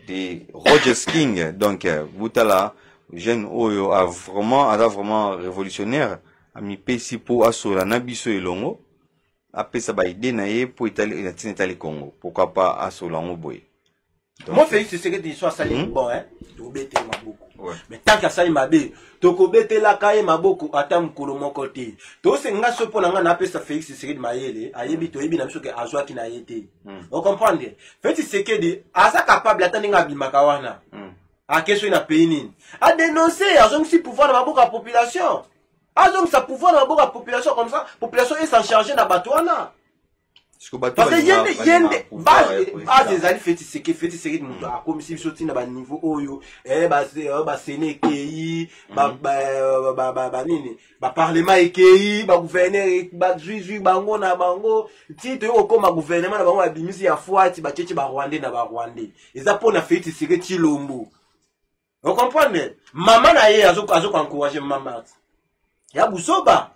de Roger King donc Boutala jeune oyo a vraiment révolutionnaire a mi pesi po asola na biso elongo apesa ba idée na ye pour Italie Congo pourquoi pas asola ngo boy Moi, Félix Tshisekedi, soit sali bon, hein. Tokobete maboko. Mais tant que sali mabe, tokobete la kaye maboko atam kolomo côté. To se nga sopo na nga na pesa Félix Tshisekedi mayele, ayebi to yebi na biso ke azwa ki na yete. Vous comprenez? Félix Tshisekedi asa capable atani nga bimaka wana. A question na pays nini. A dénoncer, azong si pouvoir na maboko la population. Azong sa pouvoir na maboko la population comme ça, population est s'en charger na batouana. Parce que yende base des alliés Félix Tshisekedi mutu a comme si biso tina ba niveau oyo ba séné KI ba nini ba parlement EKI ba gouverneur ba juge bango na bango ti to ko ma gouvernement na bango abimisi ya fuati ba tchétché ba Rwandais na ba Rwandais eza pona Félix Tshisekedi lombo. Vous comprenez? Maman na ye azo encourager maman. Ya busoba.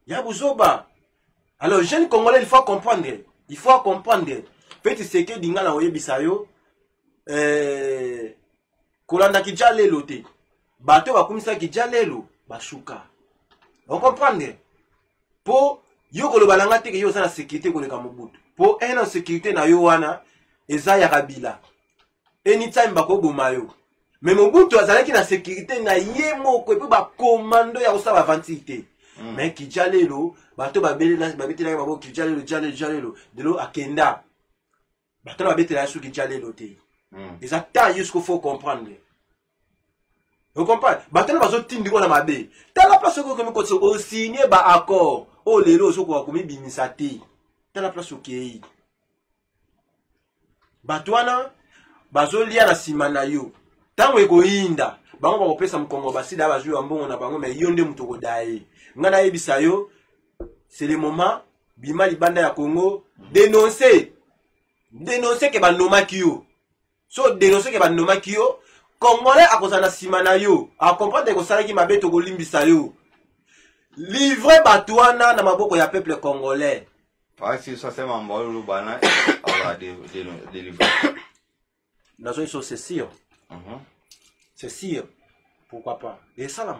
Ya busoba. Alors, jeune Congolais, il faut comprendre. Il faut comprendre. Félix Tshisekedi nga na oyebisa yo kolanda ki jalelo te. Bato bakumisa ki jalelo bashuka. Vous comprenez? Po yo koloba nanga te ke yo za sécurité koleka mobutu. Po en sécurité na yo wana eza ya Kabila. Anytime bakoboma yo. Mais mobutu azalaki na sécurité na ye moko e pe ba commando ya kosala vantité. Mais ki jalelo bato babeli na babetela ya babo ki jalelo de lo akenda bato na babetela ya su ki jalelo te eza ta jusqu'au faut comprendre. Vous comprenez? Bato na bazo tindi ko na mabe tala place ko komi ko o signer ba accord o lelo so ko komi bimisa te tala place o kei bato wana bazo lia na sima na yo tango ekoyinda bango bakopesa mkongo basida bazwi ambongo na bango mais yo nde muto ko daye ngana yebisa yo. C'est le moment bima libanda ya Congo dénoncer que banoma kio so dénoncer que banoma kio Congolais akozana simana yo a comprendre que ça qui mabe to kolimbisa yo livrer batouana na maboko ya peuple congolais. Ah si ça c'est mambo lu bana ala de livrer. Nazo so c'est sûr. C'est sûr. Pourquoi pas? Et ça là.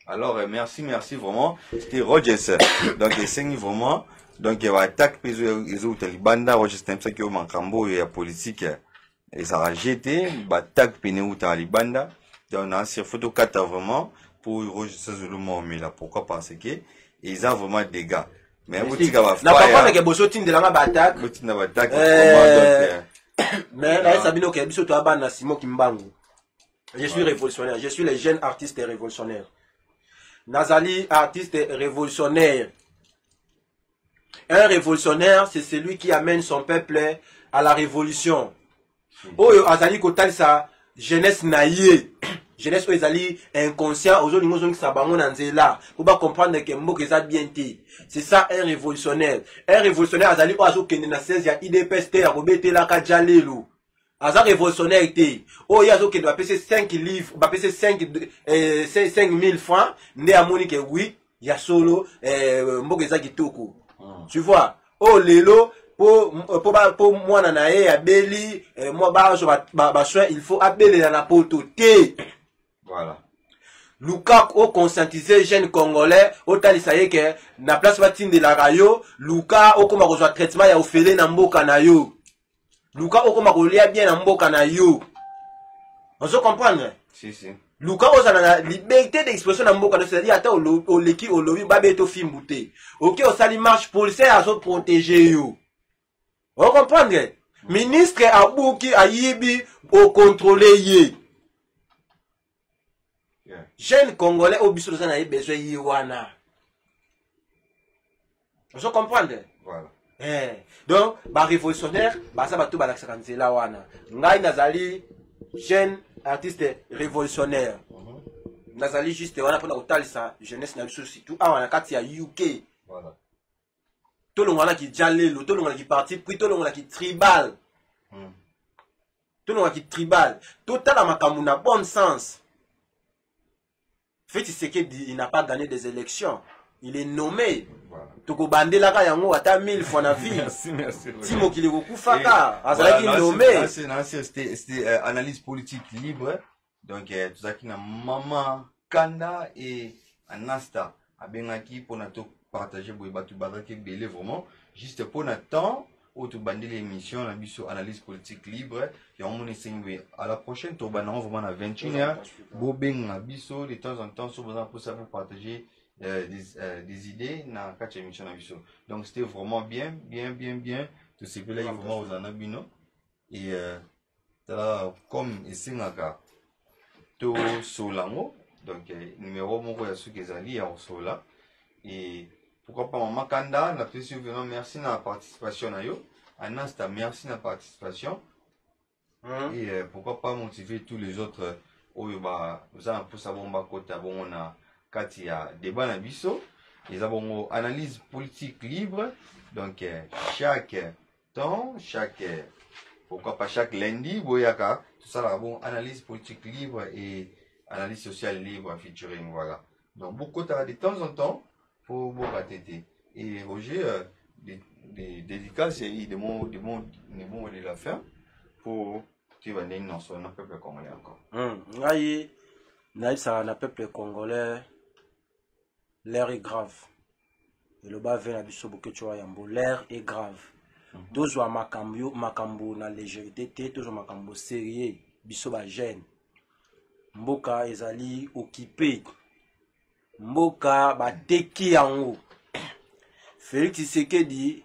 Alors, merci vraiment. C'était Rogers. Donc, il s'est vraiment. Donc, il va attaquer les autres Talibanda. Rogers, c'est ça qui est au Mancambo et la politique. Et ça a jeté. Il va attaquer les Talibanda. Donc, on a ces photos 4 vraiment pour Rogers Zulumo. Mais là, pourquoi? Parce que ils ont vraiment des dégâts. Mais vous dites qu'il va faire. N'a pas que Bossotine de la attaque. Bossotine va attaquer. Mais là, Sabino qui a biso to abana Simon Kimbangu. Je suis révolutionnaire. Je suis le jeune artiste révolutionnaire. Nazali, artiste révolutionnaire. Un révolutionnaire, c'est celui qui amène son peuple à la révolution. Oyo azali kotal sa jeunesse naïe. Jeunesse oyo inconscient. Aujourd'hui, nous sommes sabango nanzela. Pour pas comprendre que mbo keza bien ti. C'est ça un révolutionnaire. Un révolutionnaire azali oyo kende na 16 ya IDPST ya robete la kajalelu. Aza révolutionnaire été. Oh, il y a qui doit payer 5 livres, va payer 5 000 francs. Né à Monique, oui, il y a solo, Mbogeza Kitoko. Tu vois? Oh, lelo, pour moi, nanae, abeli, moi, il faut appeler dans la pototé. Voilà. Luka, au conscientiser jeune congolais, au talisaye que, na place batine de la rayo, Luka, au comme reçoit traitement, ya ofele na mboka na yo. Luka okoma kolia bien na mboka na yo. On se comprendre? Si. Luka osana na liberté d'expression na mboka na c'est-à-dire ata oleki olobi babeto fimbute. OK, osali marche policière à se protéger yo. On comprendre? Ministre abuki ayibi au contrôler ye. Jeune congolais obiso na ye besoin yi wana. On se comprendre? Voilà. Donc, ba révolutionnaire, ba ça ba tout ba la nzela wana. Ngai nazali jeune artiste révolutionnaire. Nazali juste wana pona kotalisa jeunesse na biso surtout awana kati ya UK. Voilà. Tout le monde qui jalelo, tout le monde qui parti, puis tout le monde qui tribal. Tout le monde qui tribal. Tout à makambu na bon sens. Fait c'est qu'il n'a pas gagné des élections. Il est nommé. Toko bandela ka yango ata 1000 fois na vie. Merci. Timo kileko kufaka, azalaki nommé. C'était analyse politique libre. Donc tout ça qui na Maman Kanda et Anasta abengaki pour na to partager boy batu bazaki belé vraiment juste pour na temps autre bandi l'émission, la biso analyse politique libre. Et on à la prochaine, on va vraiment à 21h. Bobeng la biso, de temps en temps, sur besoin pour ça vous partager des idées dans quatre émissions la biso. Donc c'était vraiment bien. Tout ce que là, il faut vraiment aux anabino. Et comme ici, to solango. Donc numéro mon ya suki ezali ya sola. Et pourquoi pas Maman Kanda, la plus vraiment merci na participation na yo. Anasta merci na participation. Et pourquoi pas motiver tous les autres oyo ba za pour savoir ba kota bon na kati ya débat na biso. Ils avons analyse politique libre. Donc chaque temps, pourquoi pas chaque lundi boyaka tout ça là bon analyse politique libre et analyse sociale libre featuring voilà. Donc beaucoup de temps en temps pour beaucoup tété. Et Roger des dédicaces et des mots de la fin pour tu vas dire non sur notre peuple congolais encore. Ngai naïf ça na peuple congolais l'air est grave. Et le bas vient à biso bokecho yambo l'air est grave. Toujours makambo na légèreté té toujours makambo sérieux biso ba jeune. Mboka ezali occupé. Mboka bateki yango. Félix Tshisekedi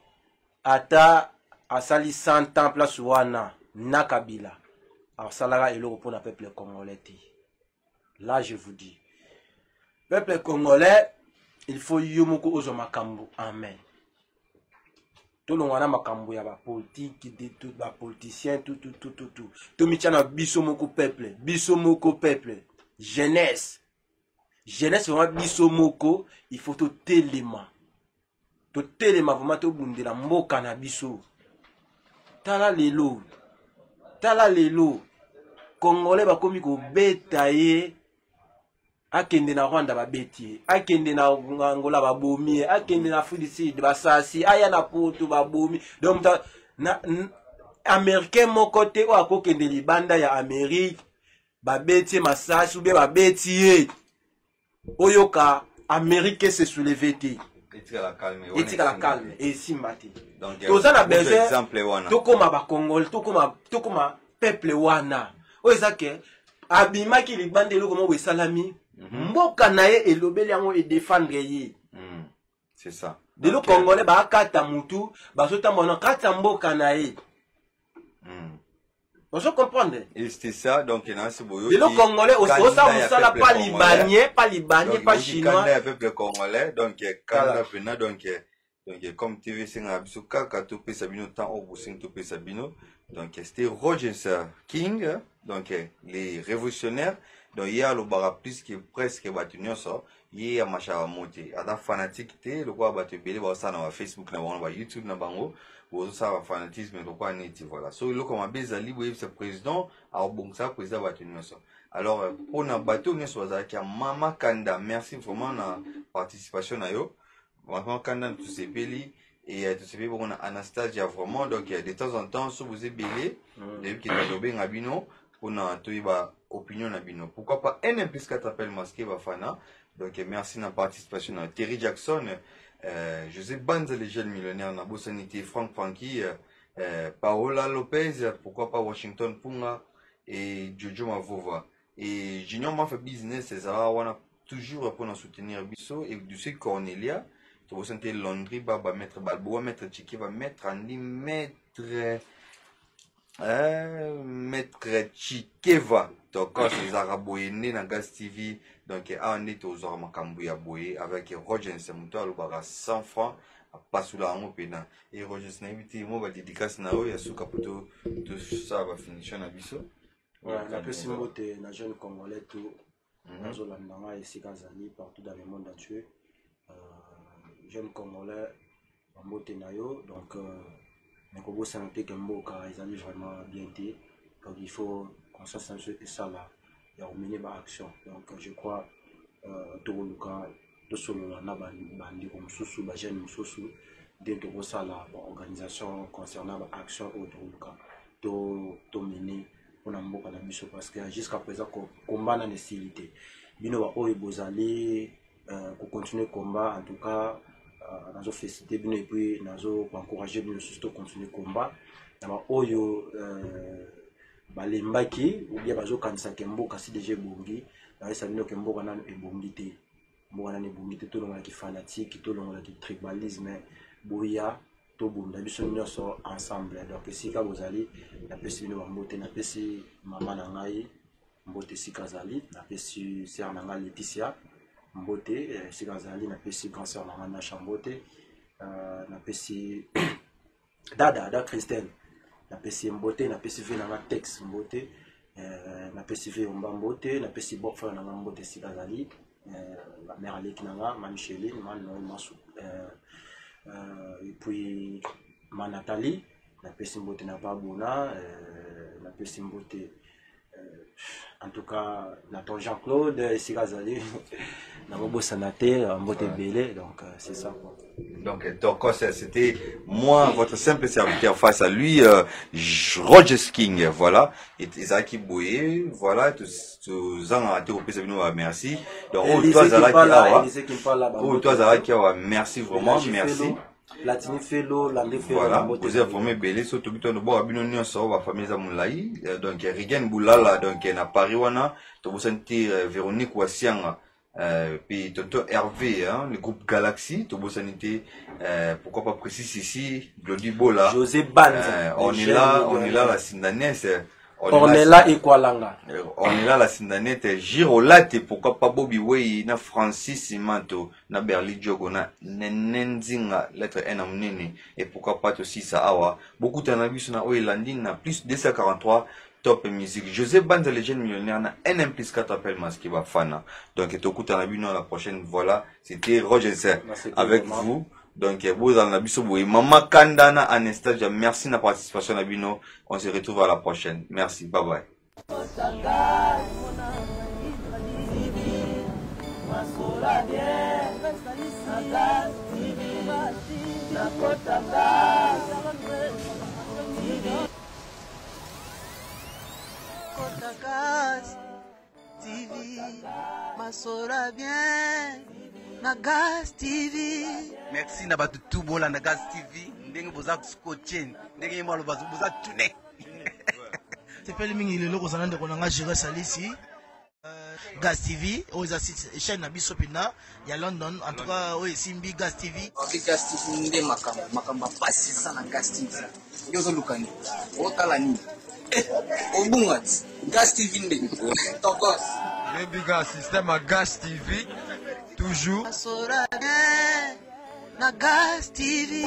ata asali 100 ans place wana na Kabila. Alors salara eloko pour le peuple congolais. Là je vous dis. Peuple congolais, il faut yomoko ozo makambo amen. Tout le monde a makambo ya ba politique, tout ba politicien tout. Tout michana biso moko peuple, jeunesse vraiment biso moko, il faut tout téléma vraiment to bundela mboka na biso. Tala lelo Congolais bakomi ko beta ye akende na Rwanda babeti, akende na Angola babomi, akende na Afrique du Sud basasi, aya na Poto babomi. Donc na américain mon côté ou akokende libanda ya Amérique babeti masasi ou bien babeti oyoka Amérique se soulever te. Etika la calme et simbati. Donc toza na besoin tokoma ba Congolais, tokoma peuple wana. Oyezake abimaki libanda eloko mo wesalami. Mboka na ye elobeli yango e défendre ye. C'est ça. De lo Congolais ba kata mutu, ba sota mbona kata mboka na ye. On se comprendre. Et c'était ça donc il y a ce boyo. De lo Congolais aussi ça pas libanais, pas chinois. Kanda peuple congolais donc kanda pena donc comme TV singa biso kaka to pe sabino temps au boussin to pe sabino. Donc c'était Roger King donc les révolutionnaires. Donc il y a le bara plus que presque battu ça il y a macha monter ada fanatique té le quoi battu belé ba ça na Facebook na ba YouTube na bango bo ça va fanatisme le quoi net voilà so le comme bezali bo ce président a bon ça président battu ça alors on a battu ne soit ça qui Maman Kanda merci vraiment na participation na yo Maman Kanda tout ces peli et tout ces peli on a Anastasia vraiment donc de temps en temps so vous êtes belé depuis que tu lobé ngabino on a toiba opinion na bino. Pourquoi pas NM+4 appelle masqué Bafana. Donc merci na participation à Terry Jackson, José Banza les jeunes millionnaires na Bossanité, Frank Frankie, Paola Lopez, pourquoi pas Washington Punga et Jojo Mavova. Et Junior m'a fait business, c'est ça, on a toujours pour nous soutenir Bisso et du sud Cornelia, tu vas sentir Landry, Baba Maître Balboa, Maître Tchiki, va mettre Andy, Maître Chikeva. Donc quand les Araboyés nés dans Gas TV, donc on est aux Ormakambuya Boye avec Roger Nsemuto à 100 francs à pas sous la pena. Et Roger Nsemuto, moi va dédicace na o ya suka poto tout ça va finir na biso. Ouais, la personne mote na jeune congolais tout dans l'andanga ici Kazali partout dans le monde entier. Jeune congolais mote na yo donc Nkobo santé que mboka ils allaient vraiment bien été. Donc il faut qu'on s'assure et ça là il y a mené par action. Donc je crois tout le cas de solo na bandi comme sousou ba jeune sousou de ça là organisation concernant action au tout le cas to mené pour na mboka na biso parce que jusqu'à présent combat na nécessité bino ba oyo bozali pour continuer combat en tout cas nazo féliciter bino et puis nazo encourager bino surtout continuer combat na ba oyo balembaki ou bien bazo kanisa kemboka si déjà bongi na esa bino kemboka nanu ebongi te mboka nanu ebongi te to longa ki fanatique to longa ki tribalisme boya to bunda biso nyonso ensemble donc esika bozali na pesi bino bambote na pesi mama na ngai mbote sika zali na pesi sœur na ngai Laetitia mbote sika zali na pesi grand sœur na ngai na chambote na pesi dada Christelle na pesi mbote na pesi ve na ngai Tex mbote na pesi ve omba mbote na pesi bokfa na ngai mbote sika zali la mère Alek na ngai ma Micheline ma no masu et puis ma Nathalie na pesi mbote na babuna na pesi mbote en tout cas Nathan Jean-Claude Sigazali na bossa na terre mbote belé donc c'est ça quoi. Donc c'était moi votre simple serviteur face à lui Roger King voilà et Isaac Boye voilà tous ans à te reposer nous merci donc toi Zalaki merci vraiment merci Latini Fellow, Landé Fellow, voilà, vous avez formé Belé, surtout que nous avons une famille Zamoulaï, donc Rigen Boulala, donc na Pariwana, tu vous sentir Véronique Wassianga, puis Tonton Hervé, le groupe Galaxy, tu vous sentir, pourquoi pas précis ici, Glody Bola, José Banza, on est là, la Sindanese. On est là et Kualanga. On est là la Sindanette, Girolate, pourquoi pas Bobby Way, na Francis Simanto, na Berli Diogo, na Nenenzinga, lettre N amnene, et pourquoi pas aussi ça awa. Beaucoup d'anabus na Oelandine, na plus 243 top musique. José Banza, le jeune millionnaire, na NM plus 4 appels masqués, va fan. Donc, et tout coup d'anabus, la prochaine, voilà, c'était Roger avec vous. Donc, vous dans la biso Maman Kandana, Anastasia, merci de la participation à Bino. On se retrouve à la prochaine. Merci, bye bye. Na Gas TV. Merci na batu tout bola na Gas TV. Ndenge boza scotchen, ndenge malo boza tune. Tepeli mingi lelo kozana ndeko na nga Jira Salisi. Gas TV, oza chaîne na biso pina ya London. En tout cas, oye simbi Gas TV. Ok, Gas TV nde makamba pasi sana Gas TV. Yozo lukani. Otala ni. Obungati. Gas TV nde. Tokos. Le big système à Gas TV. Toujours. Na Gas TV.